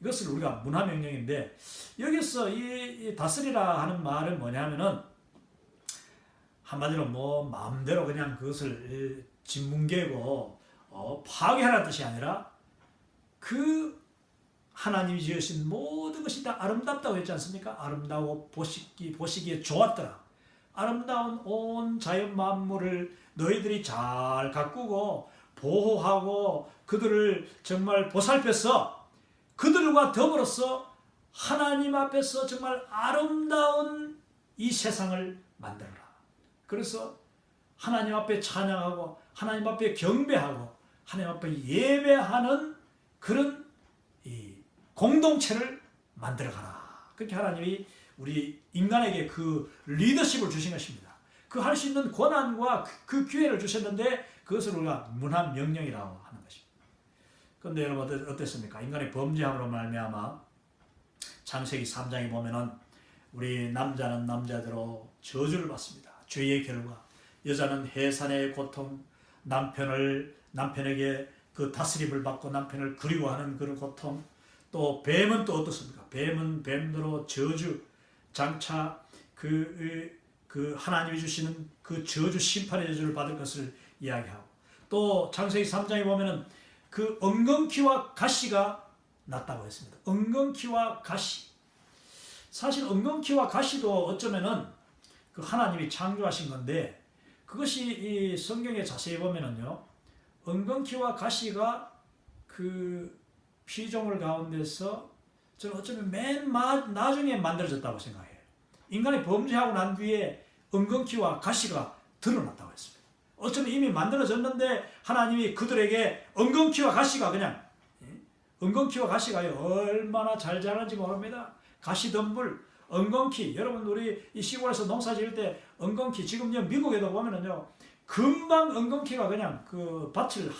Speaker 1: 이것을 우리가 문화명령인데 여기서 이 다스리라 하는 말은 뭐냐면은 한마디로 뭐 마음대로 그냥 그것을 짓뭉개고 파괴하라는 뜻이 아니라 그 하나님이 지으신 모든 것이 다 아름답다고 했지 않습니까? 아름다워 보시기에 좋았더라. 아름다운 온 자연 만물을 너희들이 잘 가꾸고 보호하고 그들을 정말 보살펴서 그들과 더불어서 하나님 앞에서 정말 아름다운 이 세상을 만들어라. 그래서 하나님 앞에 찬양하고 하나님 앞에 경배하고 하나님 앞에 예배하는 그런 이 공동체를 만들어가라. 그렇게 하나님이 우리 인간에게 그 리더십을 주신 것입니다. 그 할 수 있는 권한과 그 기회를 주셨는데 그것을 우리가 문화명령이라고 하는 것입니다. 그런데 여러분 어땠습니까? 인간의 범죄함으로 말미암아 창세기 3장에 보면은 우리 남자는 남자대로 저주를 받습니다. 죄의 결과 여자는 해산의 고통 남편에게 그 다스림을 받고 남편을 그리워하는 그런 고통 또 뱀은 또 어떻습니까? 뱀은 뱀대로 저주 장차 그 하나님이 주시는 그 저주 심판의 저주를 받을 것을 이야기하고 또 창세기 3장에 보면은 그 엉겅퀴와 가시가 났다고 했습니다. 엉겅퀴와 가시. 사실 엉겅퀴와 가시도 어쩌면은 그 하나님이 창조하신 건데 그것이 이 성경에 자세히 보면은요. 엉겅퀴와 가시가 그 피조물 가운데서 저는 어쩌면 맨 나중에 만들어졌다고 생각해요. 인간이 범죄하고 난 뒤에 엉겅퀴와 가시가 드러났다고 했습니다. 어쩌면 이미 만들어졌는데 하나님이 그들에게 엉겅퀴와 가시가 그냥 엉겅퀴와 가시가 얼마나 잘 자라는지 모릅니다. 가시덤불, 엉겅퀴 여러분 우리 이 시골에서 농사 지을 때 엉겅퀴 지금 미국에도 보면은요 금방 엉겅퀴가 그냥 그 밭을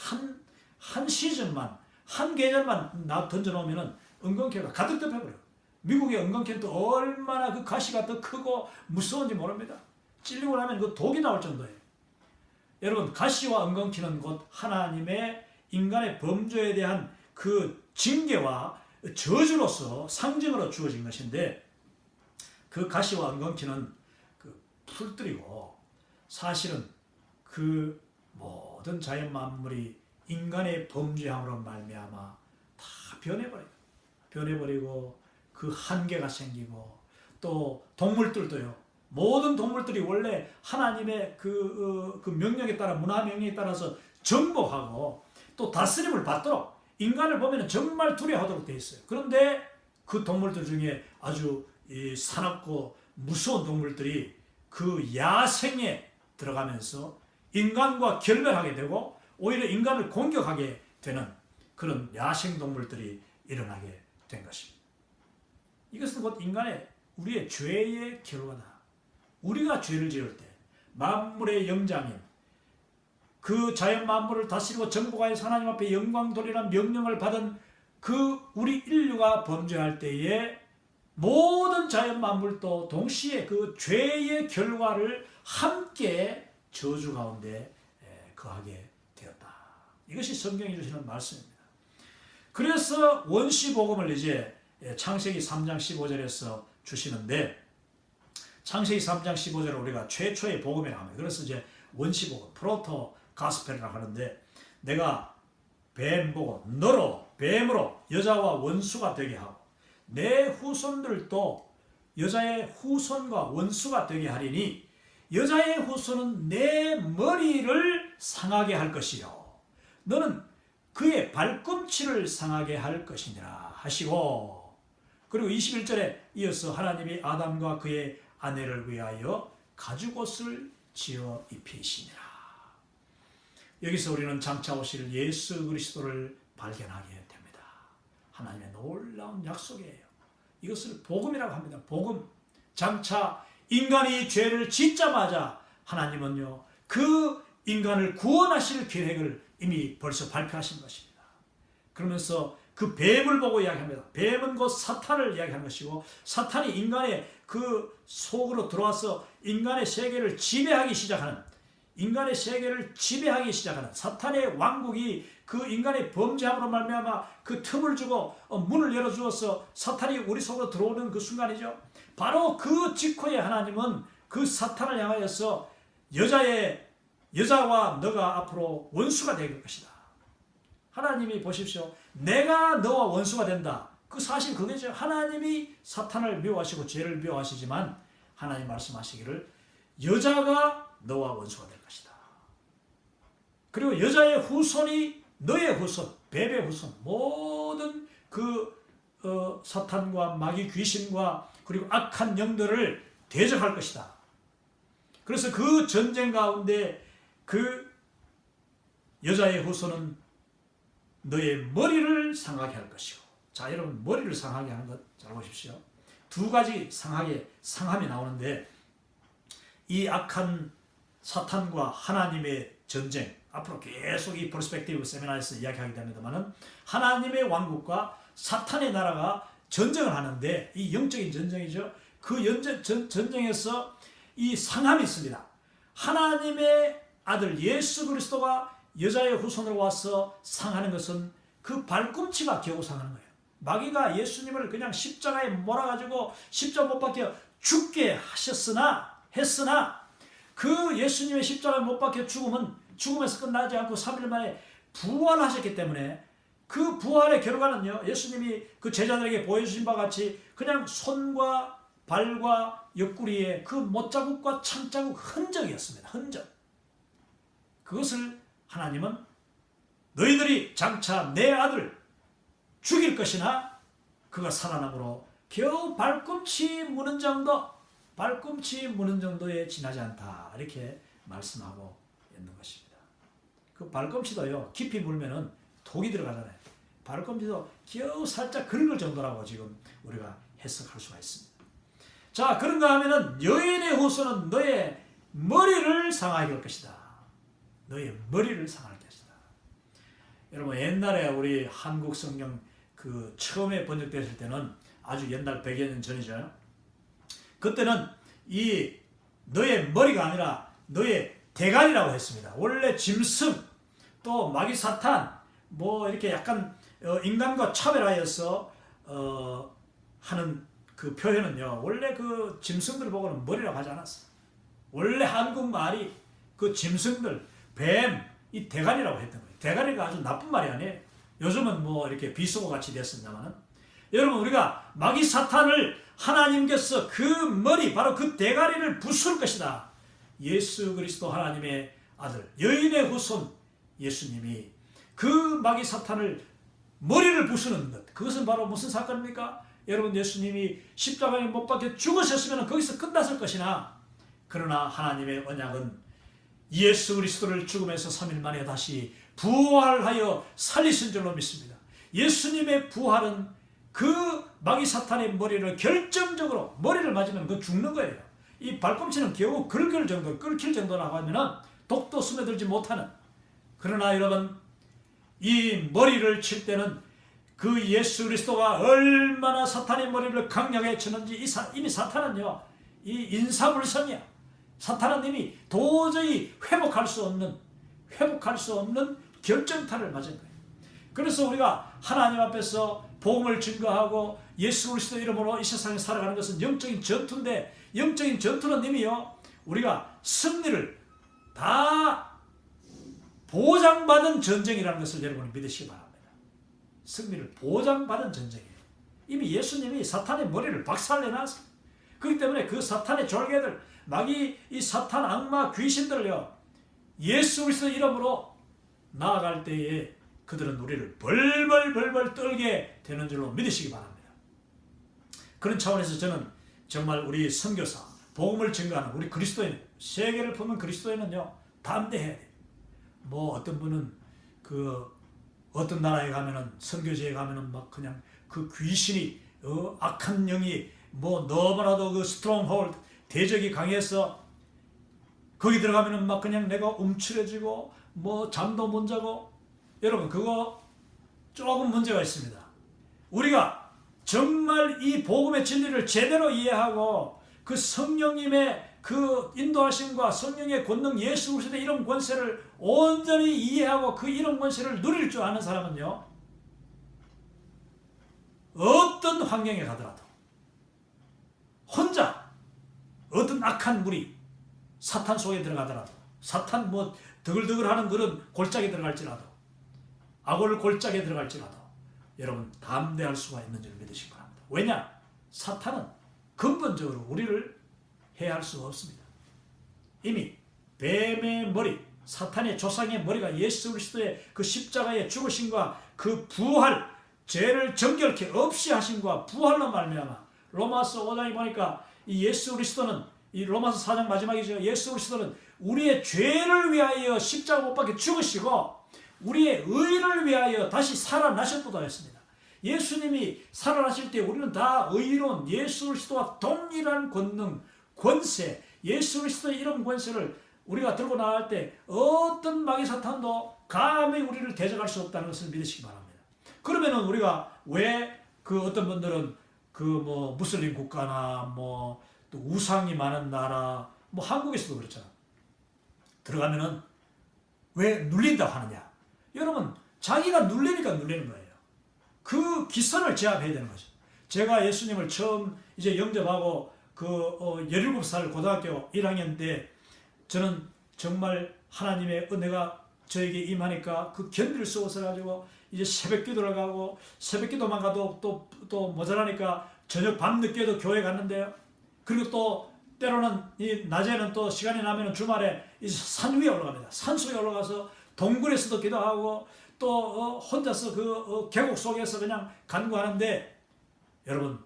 Speaker 1: 한 시즌만 한 계절만 던져놓으면은 엉겅퀴가 가득 덮여버려요. 미국의 엉겅퀴는 또 얼마나 그 가시가 더 크고 무서운지 모릅니다. 찔리고 나면 그 독이 나올 정도예요. 여러분 가시와 엉겅퀴는 곧 하나님의 인간의 범죄에 대한 그 징계와 저주로서 상징으로 주어진 것인데 그 가시와 엉겅퀴는 그 풀들이고 사실은 그 모든 자연 만물이 인간의 범죄함으로 말미암아 다 변해버리고 그 한계가 생기고 또 동물들도요. 모든 동물들이 원래 하나님의 그 명령에 따라 문화 명령에 따라서 정복하고 또 다스림을 받도록 인간을 보면 정말 두려워하도록 되어 있어요. 그런데 그 동물들 중에 아주 사납고 무서운 동물들이 그 야생에 들어가면서 인간과 결별하게 되고 오히려 인간을 공격하게 되는 그런 야생 동물들이 일어나게 된 것입니다. 이것은 곧 우리의 죄의 결과다. 우리가 죄를 지을 때 만물의 영장인 그 자연 만물을 다스리고 정복하여 하나님 앞에 영광 돌리라는 명령을 받은 그 우리 인류가 범죄할 때에 모든 자연 만물도 동시에 그 죄의 결과를 함께 저주 가운데 거하게 되었다. 이것이 성경이 주시는 말씀입니다. 그래서 원시복음을 이제 창세기 3장 15절에서 주시는데 창세기 3장 15절을 우리가 최초의 복음이라고 합니다. 그래서 이제 원시복음, 프로토 가스펠이라고 하는데 내가 뱀 보고 너로 뱀으로 여자와 원수가 되게 하고 내 후손들도 여자의 후손과 원수가 되게 하리니 여자의 후손은 내 머리를 상하게 할 것이요 너는 그의 발꿈치를 상하게 할 것이니라 하시고 그리고 21절에 이어서 하나님이 아담과 그의 아내를 위하여 가죽옷을 지어 입히시니라. 여기서 우리는 장차 오실 예수 그리스도를 발견하게 됩니다. 하나님의 놀라운 약속이에요. 이것을 복음이라고 합니다. 복음. 장차 인간이 죄를 짓자마자 하나님은요 그 인간을 구원하실 계획을 이미 벌써 발표하신 것입니다. 그러면서 그 뱀을 보고 이야기합니다. 뱀은 곧 사탄을 이야기하는 것이고 사탄이 인간의 그 속으로 들어와서 인간의 세계를 지배하기 시작하는 사탄의 왕국이 그 인간의 범죄함으로 말미암아 그 틈을 주고 문을 열어주어서 사탄이 우리 속으로 들어오는 그 순간이죠. 바로 그 직후에 하나님은 그 사탄을 향하여서 여자와 너가 앞으로 원수가 될 것이다. 하나님이 보십시오. 내가 너와 원수가 된다. 그 사실 그거죠. 하나님이 사탄을 미워하시고 죄를 미워하시지만 하나님 말씀하시기를 여자가 너와 원수가 될 것이다. 그리고 여자의 후손이 너의 후손, 뱀의 후손, 모든 그 사탄과 마귀 귀신과 그리고 악한 영들을 대적할 것이다. 그래서 그 전쟁 가운데 그 여자의 후손은 너의 머리를 상하게 할 것이고 자 여러분 머리를 상하게 하는 것 잘 보십시오. 두 가지 상함이 나오는데 이 악한 사탄과 하나님의 전쟁 앞으로 계속 이 퍼스펙티브 세미나에서 이야기하게 됩니다만은 하나님의 왕국과 사탄의 나라가 전쟁을 하는데 이 영적인 전쟁이죠. 그 전쟁에서 이 상함이 있습니다. 하나님의 아들 예수 그리스도가 여자의 후손으로 와서 상하는 것은 그 발꿈치가 겨우 상하는 거예요. 마귀가 예수님을 그냥 십자가에 몰아가지고 십자가 못 박혀 죽게 했으나 그 예수님의 십자가에 못 박혀 죽음에서 끝나지 않고 3일 만에 부활하셨기 때문에 그 부활의 결과는요. 예수님이 그 제자들에게 보여주신 바와 같이 그냥 손과 발과 옆구리에 그 못자국과 창자국 흔적이었습니다. 흔적. 그것을 하나님은 너희들이 장차 내 아들 죽일 것이나 그가 살아남으로 겨우 발꿈치 무는 정도에 지나지 않다. 이렇게 말씀하고 있는 것입니다. 그 발꿈치도요. 깊이 물면은 독이 들어가잖아요. 발꿈치도 겨우 살짝 긁을 정도라고 지금 우리가 해석할 수가 있습니다. 자, 그런가 하면은 여인의 후손은 너의 머리를 상하게 할 것이다. 너의 머리를 상할 것이다. 여러분 옛날에 우리 한국 성경 그 처음에 번역됐을 때는 아주 옛날 100여 년 전이죠. 그때는 이 너의 머리가 아니라 너의 대가리라고 했습니다. 원래 짐승 또 마귀 사탄 뭐 이렇게 약간 인간과 차별하여서 하는 그 표현은요, 원래 그 짐승들 보고는 머리라고 하지 않았어. 원래 한국말이 그 짐승들, 뱀, 이 대가리라고 했던 거예요. 대가리가 아주 나쁜 말이 아니에요. 요즘은 뭐 이렇게 비속어 같이 됐습니다만, 여러분, 우리가 마귀 사탄을 하나님께서 그 머리, 바로 그 대가리를 부술 것이다. 예수 그리스도 하나님의 아들, 여인의 후손 예수님이 그 마귀 사탄을 머리를 부수는 것, 그것은 바로 무슨 사건입니까? 여러분, 예수님이 십자가에 못 박혀 죽으셨으면 거기서 끝났을 것이나, 그러나 하나님의 언약은 예수 그리스도를 죽음에서 3일 만에 다시 부활하여 살리신 줄로 믿습니다. 예수님의 부활은 그 마귀 사탄의 머리를 결정적으로, 머리를 맞으면 그 죽는 거예요. 이 발꿈치는 겨우 긁힐 정도라고 하면 독도 스며들지 못하는. 그러나 여러분, 이 머리를 칠 때는 그 예수 그리스도가 얼마나 사탄의 머리를 강력하게 쳤는지, 이미 사탄은요, 이 인사불성이야. 사탄은 이미 도저히 회복할 수 없는 결정타를 맞은 거예요. 그래서 우리가 하나님 앞에서 복음을 증거하고 예수 그리스도 이름으로 이 세상에 살아가는 것은 영적인 전투인데, 영적인 전투는 이미요, 우리가 승리를 다 보장받은 전쟁이라는 것을 여러분이 믿으시기 바랍니다. 승리를 보장받은 전쟁이에요. 이미 예수님이 사탄의 머리를 박살내놨어요. 그렇기 때문에 그 사탄의 졸개들, 마귀, 이 사탄, 악마, 귀신들을요, 예수 그리스도 이름으로 나아갈 때에 그들은 우리를 벌벌 떨게 되는 줄로 믿으시기 바랍니다. 그런 차원에서 저는 정말 우리 선교사, 복음을 증거하는 우리 그리스도인, 세계를 품은 그리스도인은요, 담대해야 돼요. 뭐 어떤 분은 어떤 나라에 가면은, 선교지에 가면은 막 그냥 그 귀신이, 악한 영이 뭐 너무나도 그 스트롱홀드, 대적이 강해서 거기 들어가면은 막 그냥 내가 움츠러지고 뭐 잠도 못 자고. 여러분, 그거 조금 문제가 있습니다. 우리가 정말 이 복음의 진리를 제대로 이해하고 그 성령님의 그 인도하심과 성령의 권능, 예수 그리스도의 이런 권세를 온전히 이해하고 그 이런 권세를 누릴 줄 아는 사람은요, 어떤 환경에 가더라도 혼자 어떤 악한 무리, 사탄 속에 들어가더라도, 사탄 뭐 드글드글하는 그런 골짜기에 들어갈지라도, 악을 골짜기에 들어갈지라도 여러분 담대할 수가 있는 줄 믿으시기 바랍니다. 왜냐? 사탄은 근본적으로 우리를 해할 수가 없습니다. 이미 뱀의 머리, 사탄의 조상의 머리가 예수 그리스도의 그 십자가의 죽으심과 그 부활, 죄를 정결케 없이 하심과 부활로 말미암아, 로마서 5장에 보니까 이 예수 그리스도는, 이 로마서 4장 마지막이죠. 예수 그리스도는 우리의 죄를 위하여 십자가 못 박혀 죽으시고 우리의 의를 위하여 다시 살아나셨도다 했습니다. 예수님이 살아나실 때 우리는 다 의로운 예수 그리스도와 동일한 권능, 권세, 예수 그리스도의 이런 권세를 우리가 들고 나갈 때 어떤 마귀 사탄도 감히 우리를 대적할 수 없다는 것을 믿으시기 바랍니다. 그러면은 우리가 왜 그 어떤 분들은 그 뭐 무슬림 국가나 뭐 또 우상이 많은 나라, 뭐 한국에서도 그렇잖아. 들어가면은 왜 눌린다고 하느냐? 여러분, 자기가 눌리니까 눌리는 거예요. 그 기선을 제압해야 되는 거죠. 제가 예수님을 처음 이제 영접하고 17살 고등학교 1학년 때 저는 정말 하나님의 은혜가 저에게 임하니까 그 견딜 수 없어가지고 이제 새벽 기도를 가고, 새벽 기도만 가도 또 모자라니까 저녁 밤늦게도 교회 갔는데요. 그리고 또 때로는 이 낮에는 또 시간이 나면 주말에 이제 산 위에 올라갑니다. 산속에 올라가서 동굴에서도 기도하고 또 혼자서 그 계곡 속에서 그냥 간구하는데, 여러분,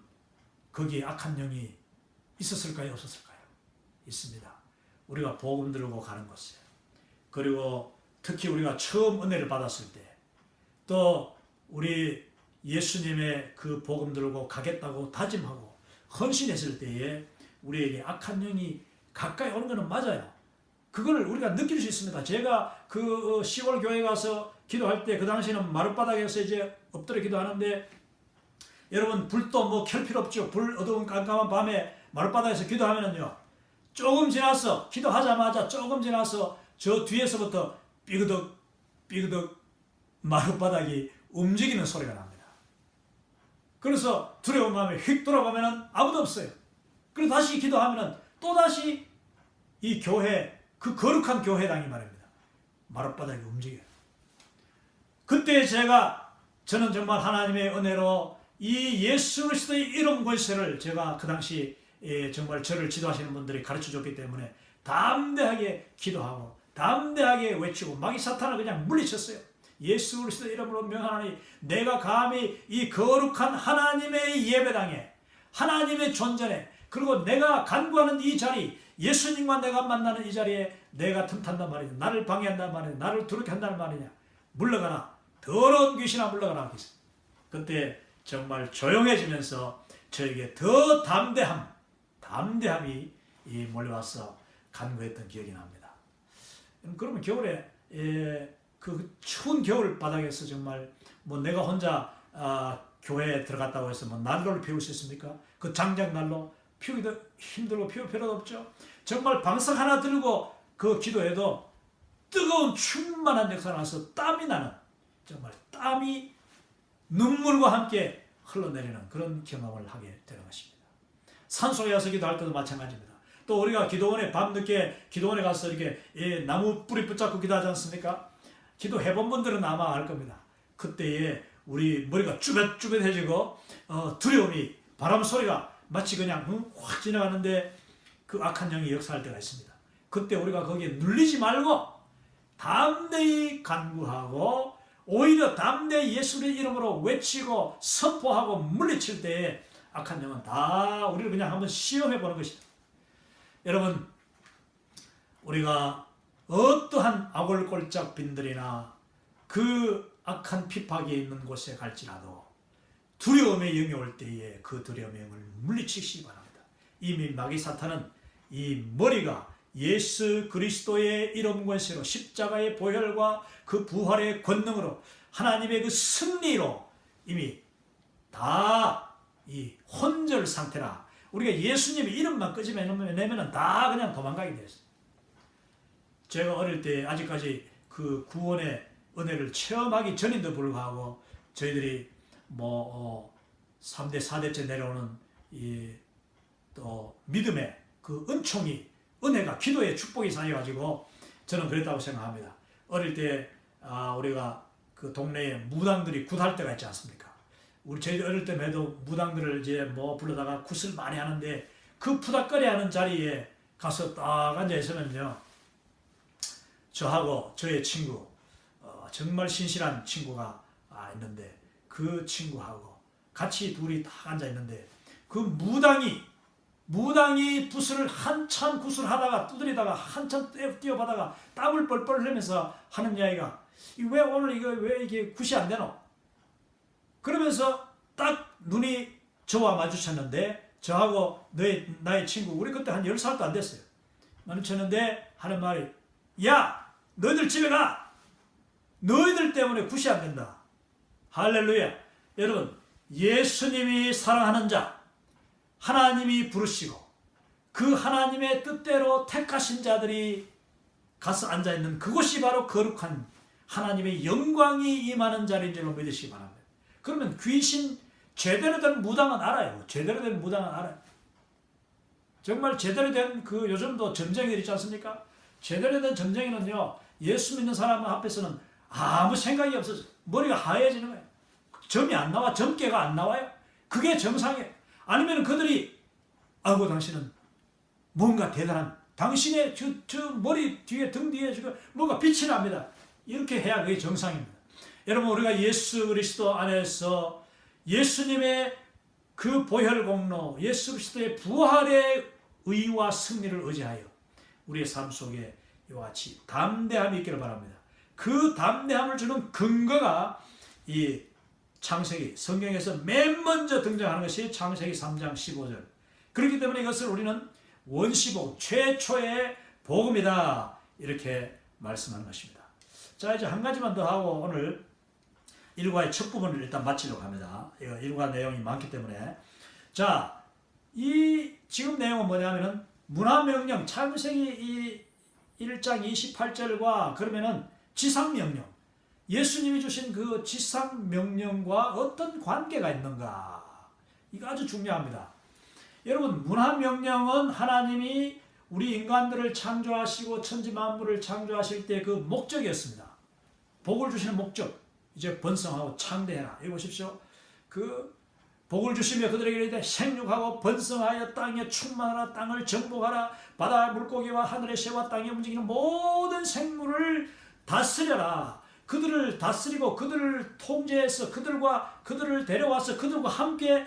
Speaker 1: 거기에 악한 영이 있었을까요? 없었을까요? 있습니다. 우리가 복음 들고 가는 곳에, 그리고 특히 우리가 처음 은혜를 받았을 때, 또 우리 예수님의 그 복음 들고 가겠다고 다짐하고 헌신했을 때에 우리에게 악한 영이 가까이 오는 것은 맞아요. 그걸 우리가 느낄 수 있습니다. 제가 그 시골 교회 가서 기도할 때 그 당시에는 마룻바닥에서 이제 엎드려 기도하는데, 여러분, 불도 뭐 켤 필요 없죠. 불 어두운 깜깜한 밤에 마룻바닥에서 기도하면은요, 조금 지나서, 기도하자마자 조금 지나서 저 뒤에서부터 삐그덕 마룻바닥이 움직이는 소리가 납니다. 그래서 두려운 마음에 휙 돌아가면 아무도 없어요. 그래서 다시 기도하면 또다시 이 교회, 그 거룩한 교회당이 말입니다, 마룻바닥이 움직여요. 그때 저는 정말 하나님의 은혜로 이 예수 그리스도의 이름 권세를 제가 그 당시 정말 저를 지도하시는 분들이 가르쳐 줬기 때문에 담대하게 기도하고 담대하게 외치고 마귀 사탄을 그냥 물리쳤어요. 예수 그리스도의 이름으로 명하노니 내가 감히 이 거룩한 하나님의 예배당에, 하나님의 존전에, 그리고 내가 간구하는 이 자리, 예수님과 내가 만나는 이 자리에 내가 틈탄단 말이냐, 나를 방해한단 말이냐, 나를 두렵게 한다는 말이냐, 물러가라, 더러운 귀신아 물러가라. 그때 정말 조용해지면서 저에게 더 담대함이 몰려와서 간구했던 기억이 납니다. 그러면 겨울에 그 추운 겨울 바닥에서 정말 뭐 내가 혼자 교회에 들어갔다고 해서 뭐 난로를 피울 수 있습니까? 그 장작 난로 피우기도 힘들고 피울 필요도 없죠. 정말 방석 하나 들고 그 기도해도 뜨거운 충만한 역사가 나서 땀이 나는, 정말 땀이 눈물과 함께 흘러내리는 그런 경험을 하게 되는 것입니다. 산속에 가서 기도할 때도 마찬가지입니다. 또 우리가 기도원에 밤늦게 기도원에 가서 이렇게 나무 뿌리 붙잡고 기도하지 않습니까? 기도해본 분들은 아마 알 겁니다. 그때에 우리 머리가 쭈뼛쭈뼛해지고 두려움이, 바람 소리가 마치 그냥 확 지나가는데 그 악한 영이 역사할 때가 있습니다. 그때 우리가 거기에 눌리지 말고 담대히 간구하고 오히려 담대히 예수의 이름으로 외치고 선포하고 물리칠 때에 악한 영은 다 우리를 그냥 한번 시험해 보는 것이다. 여러분, 우리가 어떠한 아골골짝 빈들이나 그 악한 핍박이 있는 곳에 갈지라도 두려움의 영이 올 때에 그 두려움의 영을 물리치시기 바랍니다. 이미 마귀 사탄은 이 머리가 예수 그리스도의 이름 권세로, 십자가의 보혈과 그 부활의 권능으로, 하나님의 그 승리로 이미 다 이 혼절 상태라. 우리가 예수님의 이름만 끄집어내면 다 그냥 도망가게 되었어요. 제가 어릴 때 아직까지 그 구원의 은혜를 체험하기 전인데도 불구하고 저희들이 3대 4대째 내려오는 또 믿음의 그 은총이, 은혜가, 기도의 축복이 쌓여가지고 저는 그랬다고 생각합니다. 어릴 때 우리가 그 동네에 무당들이 굿할 때가 있지 않습니까? 저희들 어릴 때만 해도 무당들을 이제 불러다가 굿을 많이 하는데 그 푸닥거리 하는 자리에 가서 딱 앉아 있으면요, 저하고 저의 친구, 정말 신실한 친구가 있는데 그 친구하고 같이 둘이 딱 앉아 있는데 그 무당이 붓을 한참 굿을 하다가 두드리다가 한참 뛰어받다가 땀을 뻘뻘 흘리면서 하는 이야기가, 왜 오늘 왜 이게 굿이 안 되노? 그러면서 딱 눈이 저와 마주쳤는데 저하고 나의 친구, 우리 그때 한 10살도 안 됐어요. 마주쳤는데 하는 말이, 야, 너희들 집에 가! 너희들 때문에 굿이 안 된다. 할렐루야. 여러분, 예수님이 사랑하는 자, 하나님이 부르시고 그 하나님의 뜻대로 택하신 자들이 가서 앉아있는 그곳이 바로 거룩한 하나님의 영광이 임하는 자리인 줄로 믿으시기 바랍니다. 그러면 귀신, 제대로 된 무당은 알아요. 제대로 된 무당은 알아요. 정말 제대로 된 요즘도 점쟁이들 있지 않습니까? 제대로 된 점쟁이는요, 예수 믿는 사람 앞에서는 아무 생각이 없어서 머리가 하얘지는 거예요. 점이 안 나와, 점괘가 안 나와요. 그게 정상이에요. 아니면 그들이, 아이고 당신은 뭔가 대단한, 당신의 저 머리 뒤에, 등 뒤에 지금 뭔가 빛이 납니다. 이렇게 해야 그게 정상입니다. 여러분, 우리가 예수 그리스도 안에서 예수님의 그 보혈 공로, 예수 그리스도의 부활의 의와 승리를 의지하여 우리의 삶 속에 이와 같이 담대함이 있기를 바랍니다. 그 담대함을 주는 근거가 이 창세기, 성경에서 맨 먼저 등장하는 것이 창세기 3장 15절. 그렇기 때문에 이것을 우리는 원시복음, 최초의 복음이다, 이렇게 말씀하는 것입니다. 자, 이제 한 가지만 더 하고 오늘 일과의 첫 부분을 일단 마치려고 합니다. 일과 내용이 많기 때문에. 자, 이 지금 내용은 뭐냐면은 문화명령, 창세기 1장 28절과 그러면은 지상명령, 예수님이 주신 그 지상 명령과 어떤 관계가 있는가? 이거 아주 중요합니다. 여러분, 문화 명령은 하나님이 우리 인간들을 창조하시고 천지 만물을 창조하실 때 그 목적이었습니다. 복을 주시는 목적. 이제 번성하고 창대해라. 여기 보십시오. 그 복을 주시며 그들에게 이르되 생육하고 번성하여 땅에 충만하라. 땅을 정복하라. 바다 물고기와 하늘의 새와 땅에 움직이는 모든 생물을 다스려라. 그들을 다스리고 그들을 통제해서 그들을 데려와서 그들과 함께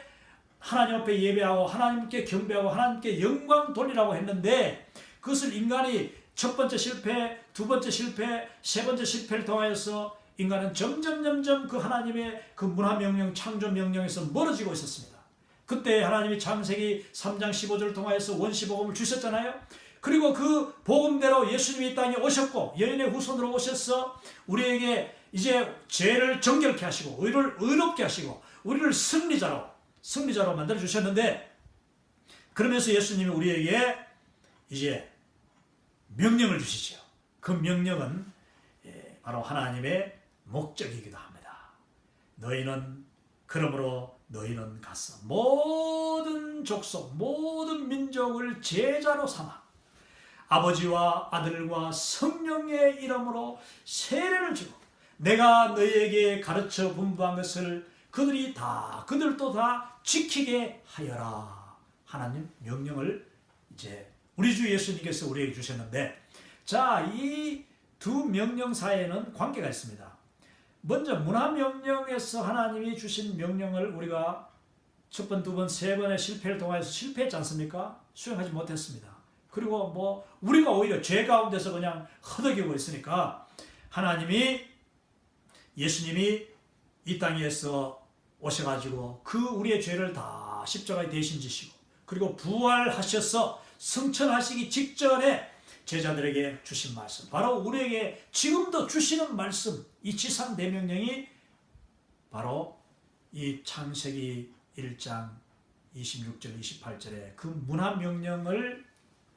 Speaker 1: 하나님 앞에 예배하고 하나님께 경배하고 하나님께 영광 돌리라고 했는데, 그것을 인간이 첫 번째 실패, 두 번째 실패, 세 번째 실패를 통하여서 인간은 점점 그 하나님의 그 문화 명령, 창조 명령에서 멀어지고 있었습니다. 그때 하나님이 창세기 3장 15절을 통하여서 원시복음을 주셨잖아요. 그리고 그 복음대로 예수님이 이 땅에 오셨고 여인의 후손으로 오셔서 우리에게 이제 죄를 정결케 하시고 우리를 의롭게 하시고 우리를 승리자로 만들어 주셨는데, 그러면서 예수님이 우리에게 이제 명령을 주시죠. 그 명령은 바로 하나님의 목적이기도 합니다. 그러므로 너희는 가서 모든 족속, 모든 민족을 제자로 삼아 아버지와 아들과 성령의 이름으로 세례를 주고 내가 너희에게 가르쳐 분부한 것을 그들도 다 지키게 하여라. 하나님 명령을 이제 우리 주 예수님께서 우리에게 주셨는데, 자, 이 두 명령 사이에는 관계가 있습니다. 먼저 문화명령에서 하나님이 주신 명령을 우리가 첫 번, 두 번, 세 번의 실패를 통해서 실패했지 않습니까? 수행하지 못했습니다. 그리고 우리가 오히려 죄 가운데서 그냥 허덕이고 있으니까 예수님이 이 땅에서 오셔가지고 그 우리의 죄를 다 십자가에 대신 지시고 그리고 부활하셔서 승천하시기 직전에 제자들에게 주신 말씀, 바로 우리에게 지금도 주시는 말씀, 이 지상 대명령이 바로 이 창세기 1장 26절 28절에 그 문화명령을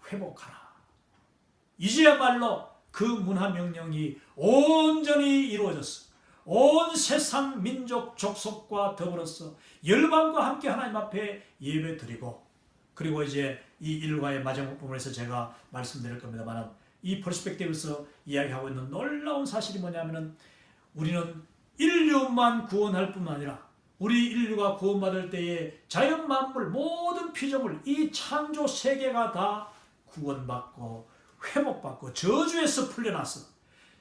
Speaker 1: 회복하라. 이제야말로 그 문화명령이 온전히 이루어졌어. 온 세상 민족 족속과 더불어서 열방과 함께 하나님 앞에 예배드리고, 그리고 이제 이 일과의 마지막 부분에서 제가 말씀드릴 겁니다만, 이 퍼스펙티브에서 이야기하고 있는 놀라운 사실이 뭐냐면은, 우리는 인류만 구원할 뿐만 아니라 우리 인류가 구원받을 때에 자연 만물 모든 피조물 이 창조 세계가 다 구원받고 회복받고 저주에서 풀려나서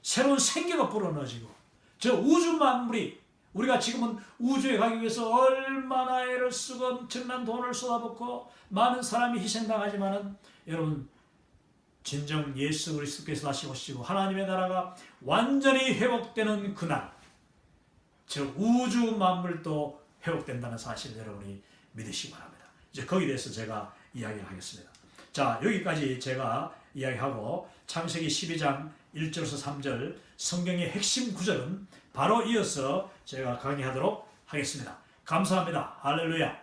Speaker 1: 새로운 생기가 불어넣어지고, 저 우주 만물이, 우리가 지금은 우주에 가기 위해서 얼마나 애를 쓰고 엄청난 돈을 쏟아붓고 많은 사람이 희생당하지만은, 여러분, 진정 예수 그리스도께서 다시 오시고 하나님의 나라가 완전히 회복되는 그날, 저 우주 만물도 회복된다는 사실을 여러분이 믿으시기 바랍니다. 이제 거기에 대해서 제가 이야기를 하겠습니다. 자, 여기까지 제가 이야기하고 창세기 12장 1절에서 3절 성경의 핵심 구절은 바로 이어서 제가 강의하도록 하겠습니다. 감사합니다. 할렐루야.